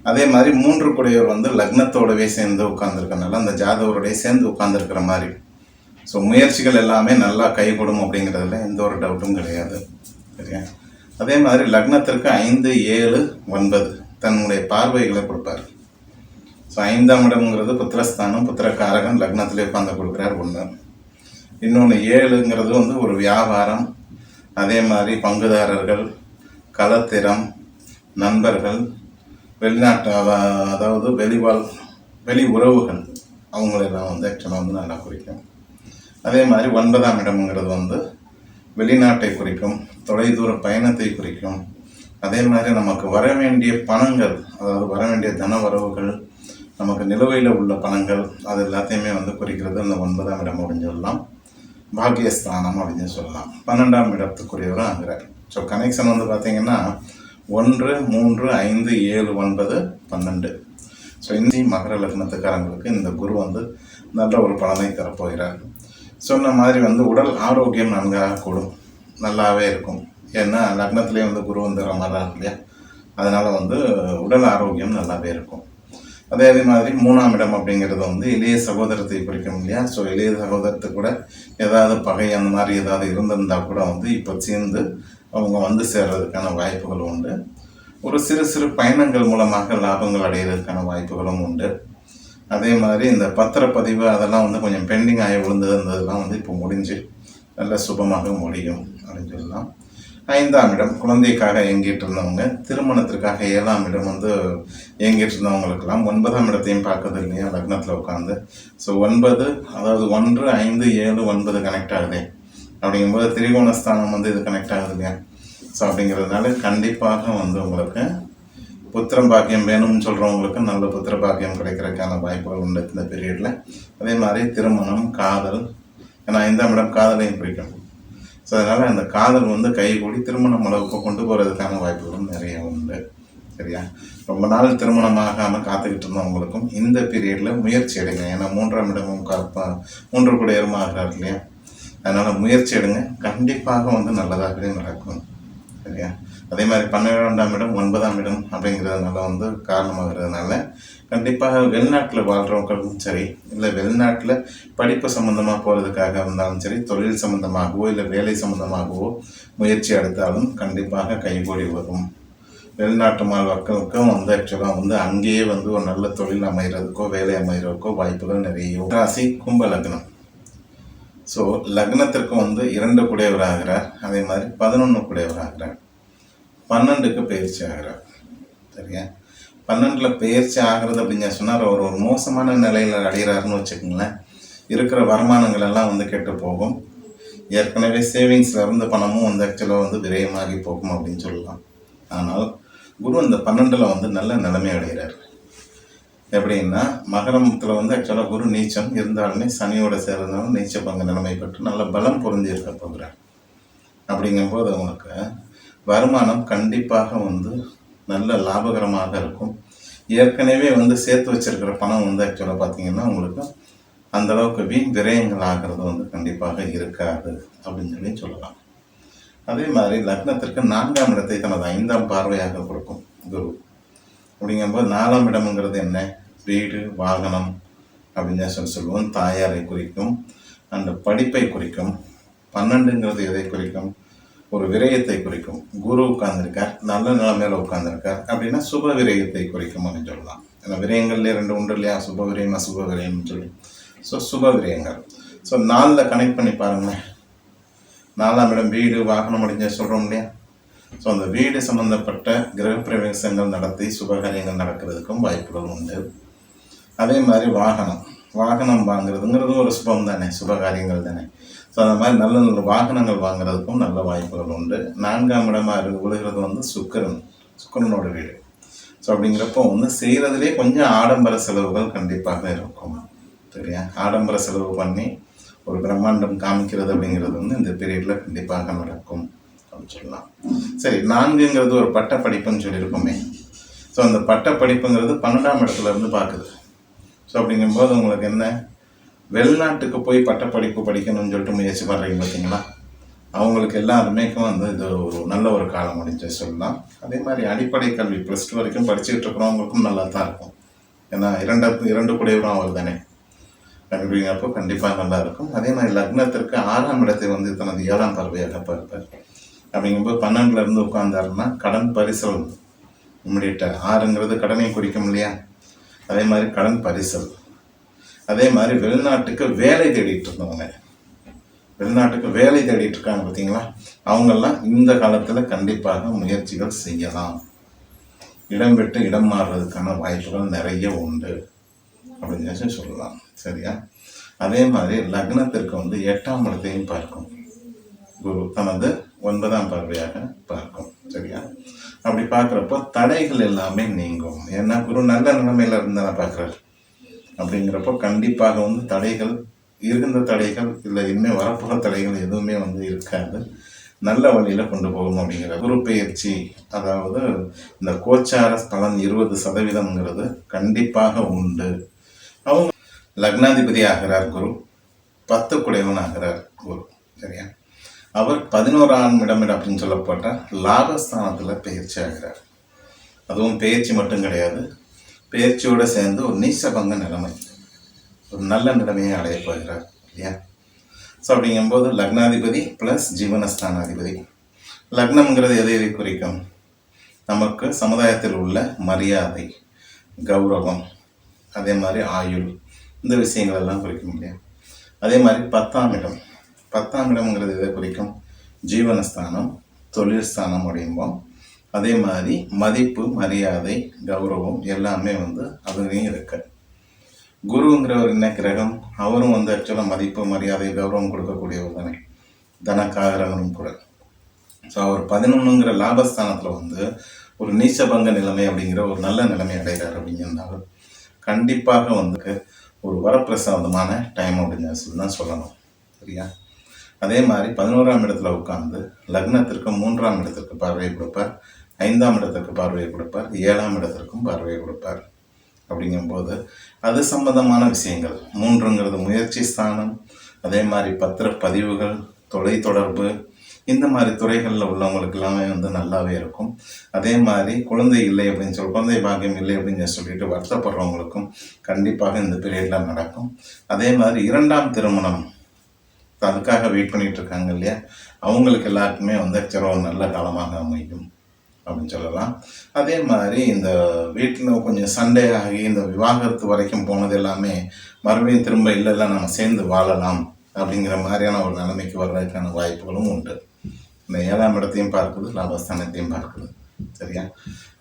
அதே மாதிரி 3 குடையவர் லக்னத்தோடவே சேர்ந்து உட்கார்ந்துருக்கனால அந்த ஜாதகரோடய சேர்ந்து உட்கார்ந்துருக்கிற மாதிரி. ஸோ முயற்சிகள் எல்லாமே நல்லா கைகூடும் அப்படிங்கிறதுல எந்த ஒரு டவுட்டும் கிடையாது. சரியா? அதே மாதிரி லக்னத்திற்கு 5, 7, 9 தன்னுடைய பார்வைகளை கொடுப்பார். ஸோ 5ஆம் இடம்ங்கிறது புத்திரஸ்தானம், புத்திரக்காரகன் லக்னத்திலே உட்காந்து கொடுக்குறார் ஒன்று. இன்னொன்று 7ங்கிறது ஒரு வியாபாரம், அதே மாதிரி பங்குதாரர்கள், கலத்திரம், நண்பர்கள், வெளிநாட்டு அதாவது வெளி உறவுகள், அவங்களெல்லாம் ஆக்சுவலாக நல்லா குறிக்கும். அதே மாதிரி 9ஆம் இடம்ங்கிறது வெளிநாட்டை குறிக்கும், தொலைதூர பயணத்தை குறிக்கும். அதே மாதிரி நமக்கு வர வேண்டிய பணங்கள், அதாவது வர வேண்டிய தன வரவுகள், நமக்கு நிலுவையில் உள்ள பணங்கள், அது எல்லாத்தையுமே குறிக்கிறது அந்த 9ஆம் இடம் அப்படின்னு சொல்லலாம். பாக்கியஸ்தானம் அப்படின்னு சொல்லலாம். 12ஆம் இடத்துக்குரியவரும் ஆகிறார். ஸோ கனெக்ஷன் பார்த்திங்கன்னா 1, 3, 5, 7, 9, 12. ஸோ இந்த மகர லக்னத்துக்காரங்களுக்கு இந்த குரு நல்ல ஒரு பலனை தரப்போகிறார். சொன்ன மாதிரி உடல் ஆரோக்கியம் நன்காக கூடும், நல்லாவே இருக்கும். ஏன்னா லக்னத்திலே குரு வந்துடுற மாதிரி தான் இல்லையா? அதனால் உடல் ஆரோக்கியம் நல்லாவே இருக்கும். அதே மாதிரி 3ஆம் இடம் அப்படிங்கிறது இளைய சகோதரத்தை குறிக்கும் இல்லையா? ஸோ இளைய சகோதரத்துக்கு கூட ஏதாவது பகை அந்த மாதிரி ஏதாவது இருந்திருந்தால் கூட இப்போ சேர்ந்து அவங்க சேர்றதுக்கான வாய்ப்புகள் உண்டு. ஒரு சிறு பயணங்கள் மூலமாக லாபங்கள் அடைகிறதுக்கான வாய்ப்புகளும் உண்டு. அதே மாதிரி இந்த பத்திரப்பதிவு அதெல்லாம் கொஞ்சம் பெண்டிங் ஆகி விழுந்ததுலாம் இப்போ முடிஞ்சு நல்ல சுபமாக முடியும் அப்படின்னு சொல்லலாம். 5ஆம் இடம் குழந்தைக்காக இயங்கிட்டு இருந்தவங்க, திருமணத்திற்காக 7ஆம் இடம் வந்து இயங்கிட்டு இருந்தவங்களுக்கெல்லாம் 9ஆம் இடத்தையும் பார்க்குது இல்லையா லக்னத்தில் உட்காந்து. ஸோ 9, அதாவது 1, 5, 7, 9 கனெக்ட் ஆகுது. அப்படிங்கும்போது திரிகோணஸ்தானம் வந்து இது கனெக்ட் ஆகுது இல்லையா. ஸோ அப்படிங்கிறதுனால கண்டிப்பாக வந்து உங்களுக்கு புத்திர பாக்கியம் வேணும்னு சொல்கிறவங்களுக்கு நல்ல புத்திர பாக்கியம் கிடைக்கிறதுக்கான வாய்ப்புகள் உண்டு இந்த பீரியடில். அதே மாதிரி திருமணம், காதல், ஏன்னா 5ஆம் இடம் காதலையும் பிடிக்கும். ஸோ அதனால் அந்த காதல் வந்து கைகூடி திருமணம் அளவுக்கு கொண்டு போகிறதுக்கான வாய்ப்புகளும் நிறைய உண்டு. சரியா? ரொம்ப நாள் திருமணம் ஆகாமல் காத்துக்கிட்டு இருந்தவங்களுக்கும் இந்த பீரியடில் முயற்சி எடுங்க. ஏன்னா 3ஆம் இடமும் 3 குடையரும் ஆகிறார் இல்லையா. அதனால் முயற்சி எடுங்க, கண்டிப்பாக வந்து நல்லதாகவே நடக்கும். சரியா? அதே மாதிரி 12ஆம் இடம் 9ஆம் இடம் அப்படிங்கிறதுனால வந்து காரணமாகிறதுனால கண்டிப்பாக வெளிநாட்டில் வாழ்கிறவங்களுக்கும் சரி, இல்லை வெளிநாட்டில் படிப்பு சம்மந்தமாக போகிறதுக்காக இருந்தாலும் சரி, தொழில் சம்மந்தமாகவோ இல்லை வேலை சம்மந்தமாகவோ முயற்சி எடுத்தாலும் கண்டிப்பாக கைகூடி வரும். வெளிநாட்டு மக்களுக்கும் வந்து ஆக்சுவலாக வந்து அங்கேயே வந்து ஒரு நல்ல தொழில் அமைகிறதுக்கோ வேலை அமைகிறதுக்கோ வாய்ப்புகள் நிறைய. ராசி கும்ப லக்னம். ஸோ லக்னத்திற்கு வந்து 2 குடையவர் ஆகிறார். அதே மாதிரி 11 குடையவர் ஆகிறார். 12க்கு பயிற்சி ஆகிறார். சரியா? 12ல் பயிற்சி ஆகிறது அப்படின்னு சொன்னால் அவர் ஒரு மோசமான நிலையில் அடைகிறாருன்னு வச்சுக்கோங்களேன். இருக்கிற வருமானங்கள் எல்லாம் வந்து கெட்டு போகும். ஏற்கனவே சேவிங்ஸில் இருந்து பணமும் வந்து ஆக்சுவலாக வந்து விரயமாகி போகும் அப்படின்னு சொல்லலாம். ஆனால் குரு இந்த 12ல் வந்து நல்ல நிலைமை அடைகிறார். எப்படின்னா மகரத்தில் வந்து ஆக்சுவலாக குரு நீச்சம் இருந்தாலுமே சனியோட சேர்றதுனால நீச்ச பங்கு நிலைமை பெற்று நல்ல பலம் பொருந்தி இருக்க போகிறார். அப்படிங்கும்போது அவங்களுக்கு வருமானம் கண்டிப்பாக வந்து நல்ல லாபகரமாக இருக்கும். ஏற்கனவே வந்து சேர்த்து வச்சிருக்கிற பணம் வந்து ஆக்சுவலாக பார்த்தீங்கன்னா உங்களுக்கு அந்தளவுக்கு வீண் விரயங்கள் ஆகிறது வந்து கண்டிப்பாக இருக்காது அப்படின்னு சொல்லலாம். அதே மாதிரி லக்னத்திற்கு 4ஆம் இடத்தை தனது 5ஆம் பார்வையாக கொடுக்கும் குரு. அப்படிங்கும்போது 4ஆம் இடம்ங்கிறது என்ன? வீடு, வாகனம் அப்படின்னு சொல்லுவோம். தாயாரை குறிக்கும், அந்த படிப்பை குறிக்கும். 12ங்கிறது எதை குறிக்கும்? ஒரு விரயத்தை குறிக்கும். குரு உட்கார்ந்துருக்கார், நல்ல நிலைமையில உட்கார்ந்துருக்கார் அப்படின்னா சுப விரயத்தை குறிக்கும் அப்படின்னு சொல்லலாம். ஏன்னா விரயங்கள்லேயே 2 உண்டு இல்லையா, சுப விரயம் அசுப விரயம்னு சொல்லி. ஸோ சுப விரயங்கள். ஸோ 4ல் கனெக்ட் பண்ணி பாருங்களேன். 4ஆம் இடம் வீடு, வாகனம் அப்படின்னு சொல்கிறோம் இல்லையா. ஸோ அந்த வீடு சம்மந்தப்பட்ட கிரகப்பிரவேசங்கள் நடத்தி சுபகாரியங்கள் நடக்கிறதுக்கும் வாய்ப்புகள் உண்டு. அதே மாதிரி வாகனம் வாங்குறதுங்கிறதும் ஒரு சுபம் தானே, சுபகாரியங்கள் தானே. ஸோ அந்த மாதிரி நல்ல நல்ல வாகனங்கள் வாங்குறதுக்கும் நல்ல வாய்ப்புகள் உண்டு. 4ஆம் இடமாக விழுகிறது வந்து சுக்கிரனோட வீடு. ஸோ அப்படிங்கிறப்போ வந்து செய்கிறதுலே கொஞ்சம் ஆடம்பர செலவுகள் கண்டிப்பாக இருக்கும். சரியா? ஆடம்பர செலவு பண்ணி ஒரு பிரம்மாண்டம் காமிக்கிறது அப்படிங்கிறது வந்து இந்த பீரியடில் கண்டிப்பாக நடக்கும் அப்படின்னு சொல்லலாம். சரி, 4ங்கிறது ஒரு பட்ட படிப்புன்னு சொல்லியிருக்கோமே. ஸோ அந்த பட்ட படிப்புங்கிறது 12ஆம் இடத்துல இருந்து பார்க்குது. ஸோ அப்படிங்கும்போது உங்களுக்கு என்ன, வெளிநாட்டுக்கு போய் பட்டப்படிப்பு படிக்கணும்னு சொல்லிட்டு முயற்சி பண்ணுறீங்க பார்த்தீங்களா, அவங்களுக்கு எல்லாருமேக்கும் வந்து இது ஒரு நல்ல ஒரு காலம் முடிஞ்சு சொல்லலாம். அதே மாதிரி அடிப்படை கல்வி +2 வரைக்கும் படிச்சுக்கிட்டு இருக்கிறவங்களுக்கும் நல்லா தான் இருக்கும். ஏன்னா 2 குடையவரும் அவர் தானே. அப்படிங்கிறப்போ கண்டிப்பாக நல்லா இருக்கும். அதே மாதிரி லக்னத்திற்கு 6ஆம் இடத்தை வந்து தனது 7ஆம் பார்வையாக பார்ப்பார். அப்படிங்கும்போது 12ல் இருந்து உட்கார்ந்தாருன்னா கடன் பரிசல் இம்மிடியட்டாக. 6ங்கிறது கடனை குறிக்கும் இல்லையா. அதே மாதிரி கடன் பரிசல். அதே மாதிரி வெளிநாட்டுக்கு வேலை தேடிட்டு இருந்தவங்க, வெளிநாட்டுக்கு வேலை தேடிட்டு இருக்காங்க பார்த்தீங்களா, அவங்கெல்லாம் இந்த காலத்தில் கண்டிப்பாக முயற்சிகள் செய்யலாம். இடம் விட்டு இடம் மாறுறதுக்கான வாய்ப்புகள் நிறைய உண்டு அப்படின்னு சொல்லலாம். சரியா? அதே மாதிரி லக்னத்திற்கு வந்து 8ஆம் இடத்தையும் பார்க்கும் குரு, தனது 9ஆம் பார்வையாக பார்க்கும். சரியா? அப்படி பார்க்குறப்போ தடைகள் எல்லாமே நீங்கும். ஏன்னா குரு நல்ல நிலைமையில இருந்தாலும் பார்க்குறாரு. அப்படிங்கிறப்போ கண்டிப்பாக வந்து தடைகள், இருந்த தடைகள் இல்லை இனிமேல் வரப்போகிற தடைகள் எதுவுமே வந்து இருக்காது. நல்ல வழியில் கொண்டு போகணும் அப்படிங்கிற குரு பெயர்ச்சி, அதாவது இந்த கோச்சார பலன் 20% கண்டிப்பாக உண்டு. அவங்க லக்னாதிபதி ஆகிறார் குரு, 10 குடையவன் ஆகிறார் குரு. சரியா? அவர் 11ஆம் இடம் அப்படின்னு சொல்லப்பட்ட லாபஸ்தானத்தில் பெயர்ச்சி ஆகிறார். அதுவும் பெயர்ச்சி மட்டும் கிடையாது, பெயர்ச்சியோடு சேர்ந்து ஒரு நீசபங்க நிலைமை, ஒரு நல்ல நிலைமையை அடைய போகிறார் இல்லையா. ஸோ அப்படிங்கும்போது லக்னாதிபதி ப்ளஸ் ஜீவனஸ்தானாதிபதி. லக்னம்ங்கிறது எதை குறிக்கும்? நமக்கு சமுதாயத்தில் உள்ள மரியாதை, கௌரவம், அதே மாதிரி ஆயுள், இந்த விஷயங்கள் எல்லாம் குறிக்கும் இல்லையா. அதே மாதிரி 10ஆம் இடம், 10ஆம் இடம்ங்கிறது எதை குறிக்கும்? ஜீவனஸ்தானம், தொழில் ஸ்தானம் அப்படிம்போம். அதே மாதிரி மதிப்பு, மரியாதை, கௌரவம் எல்லாமே வந்து அதுலேயும் இருக்கு. குருங்கிறவர் என்ன கிரகம்? அவரும் வந்து ஆக்சுவலாக மதிப்பு, மரியாதை, கௌரவம் கொடுக்கக்கூடியவர் தானே, தனக்காரகனும் கூட. ஸோ அவர் 11ங்கிற லாபஸ்தானத்தில் வந்து ஒரு நீச்சபங்க நிலைமை அப்படிங்கிற ஒரு நல்ல நிலைமை அடைகிறார் அப்படிங்கிறதுனால கண்டிப்பாக வந்து ஒரு வரப்பிரசாதமான டைம் அப்படின்னு சொல்லி தான் சொல்லணும். சரியா? அதே மாதிரி 11ஆம் இடத்துல உட்கார்ந்து லக்னத்திற்கு 3ஆம் இடத்திற்கு பார்வையை கொடுப்பார், 5ஆம் இடத்திற்கு பார்வையை கொடுப்பார், 7ஆம் இடத்திற்கும் பார்வையை கொடுப்பார். அப்படிங்கும்போது அது சம்பந்தமான விஷயங்கள் 3ங்கிறது முயற்சி ஸ்தானம், அதே மாதிரி பத்திரப்பதிவுகள், தொலைத்தொடர்பு, இந்த மாதிரி துறைகளில் உள்ளவங்களுக்கு எல்லாமே வந்து நல்லாவே இருக்கும். அதே மாதிரி குழந்தை இல்லை அப்படின்னு சொல்லி, குழந்தை பாக்கியம் இல்லை அப்படின்னு சொல்லிட்டு வருத்தப்படுறவங்களுக்கும் கண்டிப்பாக இந்த பீரியடில் நடக்கும். அதே மாதிரி 2ஆம் திருமணம் அதுக்காக வெயிட் பண்ணிட்டு இருக்காங்க இல்லையா, அவங்களுக்கு எல்லாருக்குமே வந்து ஒரு நல்ல காலமாக அமையும் அப்படின்னு சொல்லலாம். அதே மாதிரி இந்த வீட்டில் கொஞ்சம் சண்டே ஆகி இந்த விவாகரத்து வரைக்கும் போனது எல்லாமே மறுபடியும் திரும்ப இல்லைல்ல நம்ம சேர்ந்து வாழலாம் அப்படிங்கிற மாதிரியான ஒரு நிலைமைக்கு வர்றதுக்கான வாய்ப்புகளும் உண்டு. இந்த 7ஆம் இடத்தையும் பார்க்குது, லாபஸ்தானத்தையும் பார்க்குது. சரியா?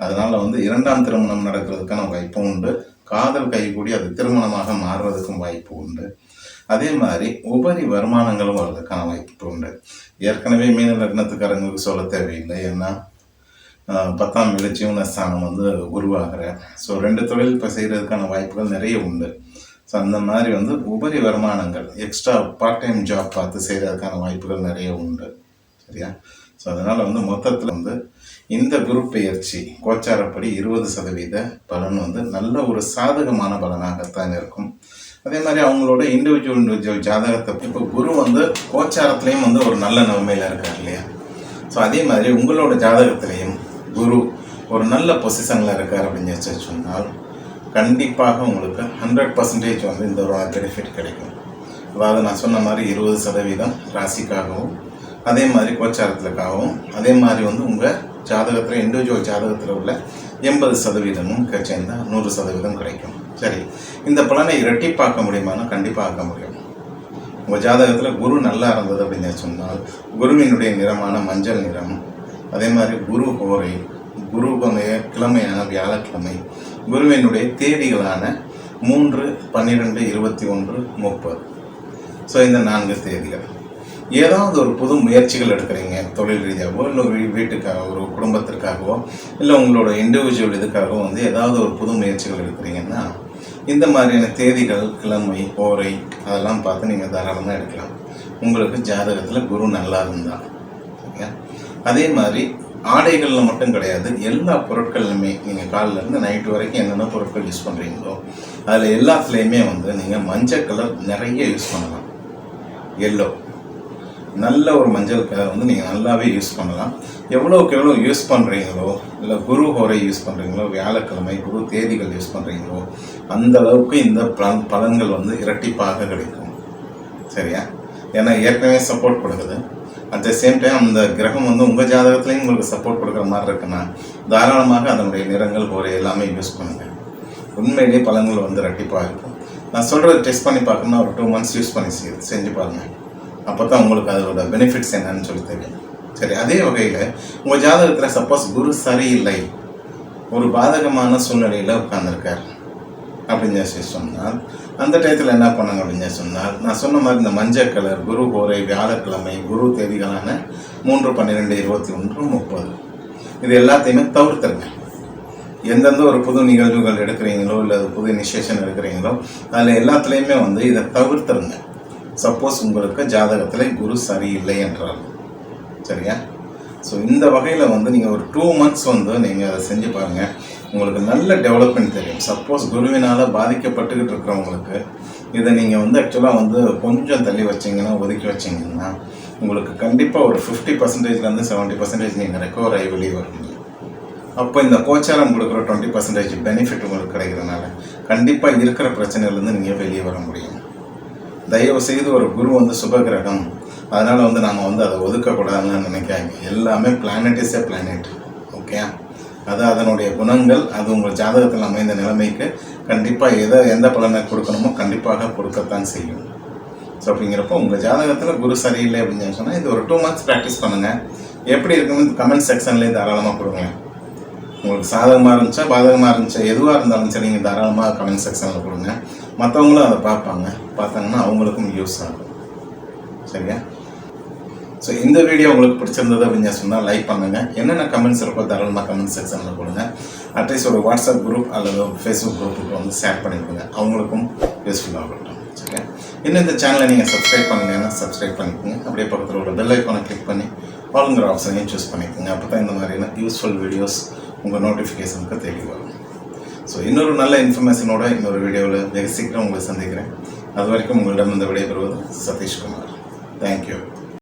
அதனால வந்து 2ஆம் திருமணம் நடக்கிறதுக்கான வாய்ப்பும் உண்டு. காதல் கைகூடி அது திருமணமாக மாறுவதற்கும் வாய்ப்பு உண்டு. அதே மாதிரி உபரி வருமானங்களும் வர்றதுக்கான வாய்ப்பு உண்டு. ஏற்கனவே மீன லக்னத்துக்காரங்களுக்கு சொல்ல தேவையில்லை, ஏன்னா 10ஆம் வீடு ஜீவனஸ்தானம் வந்து உருவாகிற. ஸோ 2 தொழில் இப்போ செய்கிறதுக்கான வாய்ப்புகள் நிறைய உண்டு. ஸோ அந்த மாதிரி வந்து உபரி வருமானங்கள், எக்ஸ்ட்ரா பார்ட் டைம் ஜாப் பார்த்து செய்கிறதுக்கான வாய்ப்புகள் நிறைய உண்டு. சரியா? ஸோ அதனால் வந்து மொத்தத்தில் வந்து இந்த குரு பெயர்ச்சி கோச்சாரப்படி 20% பலன் வந்து நல்ல ஒரு சாதகமான பலனாகத்தான் இருக்கும். அதே மாதிரி அவங்களோட இண்டிவிஜுவல் ஜாதகத்தை இப்போ குரு வந்து கோச்சாரத்துலேயும் வந்து ஒரு நல்ல நிலைமையில் இருக்கார் இல்லையா. ஸோ அதே மாதிரி உங்களோட ஜாதகத்திலையும் குரு ஒரு நல்ல பொசிஷனில் இருக்கார் அப்படின்னு சொன்னால் கண்டிப்பாக உங்களுக்கு 100% வந்து இந்த ஒரு பெனிஃபிட் கிடைக்கும். அதாவது நான் சொன்ன மாதிரி 20% ராசிக்காகவும், அதே மாதிரி கோச்சாரத்துக்காகவும், அதே மாதிரி வந்து உங்கள் ஜாதகத்தில் இண்டிவிஜுவல் ஜாதகத்தில் உள்ள 80% சேர்ந்தால் 100% கிடைக்கும். சரி, இந்த பலனை இரட்டிப்பாக்க முடியுமானா கண்டிப்பாக ஆக்க முடியும். உங்கள் ஜாதகத்தில் குரு நல்லா இருந்தது அப்படின்னு சொன்னால் குருவினுடைய நிறமான மஞ்சள் நிறம், அதே மாதிரி குரு ஹோரை, குருவுடைய கிழமையான வியாழக்கிழமை, குருவினுடைய தேதிகளான 3, 12, 21, 30. ஸோ இந்த 4 தேதிகள் ஏதாவது ஒரு புது முயற்சிகள் எடுக்கிறீங்க, தொழில் ரீதியாகவோ இல்லை வீட்டுக்காக, ஒரு குடும்பத்திற்காகவோ இல்லை உங்களோட இண்டிவிஜுவல் இதுக்காகவோ வந்து ஏதாவது ஒரு புது முயற்சிகள் எடுக்கிறீங்கன்னா இந்த மாதிரியான தேதிகள், கிழமை, ஓரை அதெல்லாம் பார்த்து நீங்கள் தாராளமாக எடுக்கலாம். உங்களுக்கு ஜாதகத்தில் குரு நல்லா இருந்தால். சரியா? அதே மாதிரி ஆடைகளில் மட்டும் கிடையாது, எல்லா பொருட்கள்லையுமே நீங்கள் காலிலேருந்து நைட்டு வரைக்கும் என்னென்ன பொருட்கள் யூஸ் பண்ணுறீங்களோ அதில் எல்லாத்துலேயுமே வந்து நீங்கள் மஞ்சள் கலர் நிறைய யூஸ் பண்ணலாம். எல்லோ நல்ல ஒரு மஞ்சள் கலர் வந்து நீங்கள் நல்லாவே யூஸ் பண்ணலாம். எவ்வளோக்கு எவ்வளோ யூஸ் பண்ணுறீங்களோ, இல்லை குரு ஹோரை யூஸ் பண்ணுறீங்களோ, வியாழக்கிழமை குரு தேதிகள் யூஸ் பண்ணுறீங்களோ அந்த அளவுக்கு இந்த பலன்கள் வந்து இரட்டிப்பாக கிடைக்கும். சரியா? ஏன்னா ஏற்கனவே சப்போர்ட் கொடுக்குது. அட் த சேம் டைம் அந்த கிரகம் வந்து உங்கள் ஜாதகத்துலேயும் உங்களுக்கு சப்போர்ட் கொடுக்குற மாதிரி இருக்குன்னா தாராளமாக அதனுடைய நிறங்கள் ஹோரை எல்லாமே யூஸ் பண்ணுங்கள். உண்மையிலேயே பலன்கள் வந்து இரட்டிப்பாக இருக்கும். நான் சொல்கிறது டெஸ்ட் பண்ணி பார்க்கணுன்னா ஒரு 2 months யூஸ் பண்ணி செஞ்சு பாருங்கள். அப்போ தான் உங்களுக்கு அதோட பெனிஃபிட்ஸ் என்னன்னு சொல்லி தெரியும். சரி, அதே வகையில் உங்கள் ஜாதகத்தில் சப்போஸ் குரு சரியில்லை, ஒரு பாதகமான சூழ்நிலையில் உட்கார்ந்துருக்கார் அப்படின்னு சொன்னால் அந்த டயத்தில் என்ன பண்ணாங்க அப்படின்னு சொன்னால் நான் சொன்ன மாதிரி இந்த மஞ்சள் கலர் குரு ஹோரை, வியாழக்கிழமை குரு தேதிகளான 3, 12, 21, 30 இது எல்லாத்தையுமே தவிர்த்துருங்க. எந்தெந்த ஒரு புது நிகழ்வுகள் எடுக்கிறீங்களோ இல்லை புது இனிஷியேஷன் எடுக்கிறீங்களோ அதில் எல்லாத்துலேயுமே வந்து இதை தவிர்த்துருங்க. சப்போஸ் உங்களுக்கு ஜாதகத்தில் குரு சரியில்லை என்றால். சரியா? ஸோ இந்த வகையில் வந்து நீங்கள் ஒரு 2 months வந்து நீங்கள் அதை செஞ்சு பாருங்கள், உங்களுக்கு நல்ல டெவலப்மெண்ட் தெரியும். சப்போஸ் குருவினால் பாதிக்கப்பட்டுக்கிட்டு இருக்கிறவங்களுக்கு இதை நீங்கள் வந்து ஆக்சுவலாக வந்து கொஞ்சம் தள்ளி வச்சிங்கன்னா, ஒதுக்கி வச்சிங்கன்னா உங்களுக்கு கண்டிப்பாக ஒரு 50%லேருந்து 70% நீங்கள் ரெக்கவர் ஆகி வெளியே வருவீங்க. அப்போ இந்த கோச்சாரம் கொடுக்குற 20% பெனிஃபிட் உங்களுக்கு கிடைக்கிறதுனால கண்டிப்பாக இருக்கிற பிரச்சனையிலேருந்து நீங்கள் வெளியே வர முடியும். தயவு செய்து ஒரு குரு வந்து சுபகிரகம், அதனால் வந்து நாம் வந்து அதை ஒதுக்கக்கூடாதுன்னு நினைக்காங்க. எல்லாமே planet is a planet. Okay, அது அதனுடைய குணங்கள், அது உங்கள் ஜாதகத்தில் அமைந்த நிலைமைக்கு கண்டிப்பாக எந்த பலனை கொடுக்கணுமோ கண்டிப்பாக கொடுக்கத்தான் செய்யும். ஸோ அப்படிங்கிறப்போ உங்கள் ஜாதகத்தில் குரு சரியில்லை அப்படின்னு சொன்னால் இது ஒரு 2 months ப்ராக்டிஸ் பண்ணுங்கள். எப்படி இருக்குன்னு கமெண்ட் செக்ஷன்லேயே தாராளமாக கொடுங்க. உங்களுக்கு சாதகமாக இருந்துச்சா பாதகமாக இருந்துச்சா எதுவாக இருந்தாலும் சரி நீங்கள் தாராளமாக கமெண்ட் செக்ஷனில் கொடுங்க. மற்றவங்களும் அதை பார்த்தாங்கன்னா அவங்களுக்கும் யூஸ் ஆகும். சரியா? ஸோ இந்த வீடியோ உங்களுக்கு பிடிச்சிருந்தது அப்படின்னு சொன்னால் லைக் பண்ணுங்கள். என்னென்ன கமெண்ட்ஸ் இருக்கோ தாராளமாக கமெண்ட் செக்ஷனில் கொடுங்க. அட்லீஸ்ட் ஒரு வாட்ஸ்அப் குரூப் அல்லது ஃபேஸ்புக் குரூப்புக்கு வந்து ஷேர் பண்ணிக்கோங்க. அவங்களுக்கும் யூஸ்ஃபுல்லாக இருக்கட்டும். சரியா? இன்னும் இந்த சேனலை நீங்கள் சப்ஸ்கிரைப் பண்ணுங்கன்னா சப்ஸ்கிரைப் பண்ணிக்கோங்க. அப்படியே பக்கத்தில் உள்ள பெல் ஐக்கானை கிளிக் பண்ணி ஆளுங்கிற ஆப்ஷனையும் சூஸ் பண்ணிக்கோங்க. அப்போ தான் இந்த மாதிரியான யூஸ்ஃபுல் வீடியோஸ் உங்கள் நோட்டிஃபிகேஷனுக்கு தேடி வரும். ஸோ இன்னொரு நல்ல இன்ஃபர்மேஷனோட இன்னொரு வீடியோவில் வெகு சீக்கிரம் உங்களை சந்திக்கிறேன். அது வரைக்கும் உங்களிடம் இந்த விடைபெறுவது சதீஷ்குமார். தேங்க்யூ.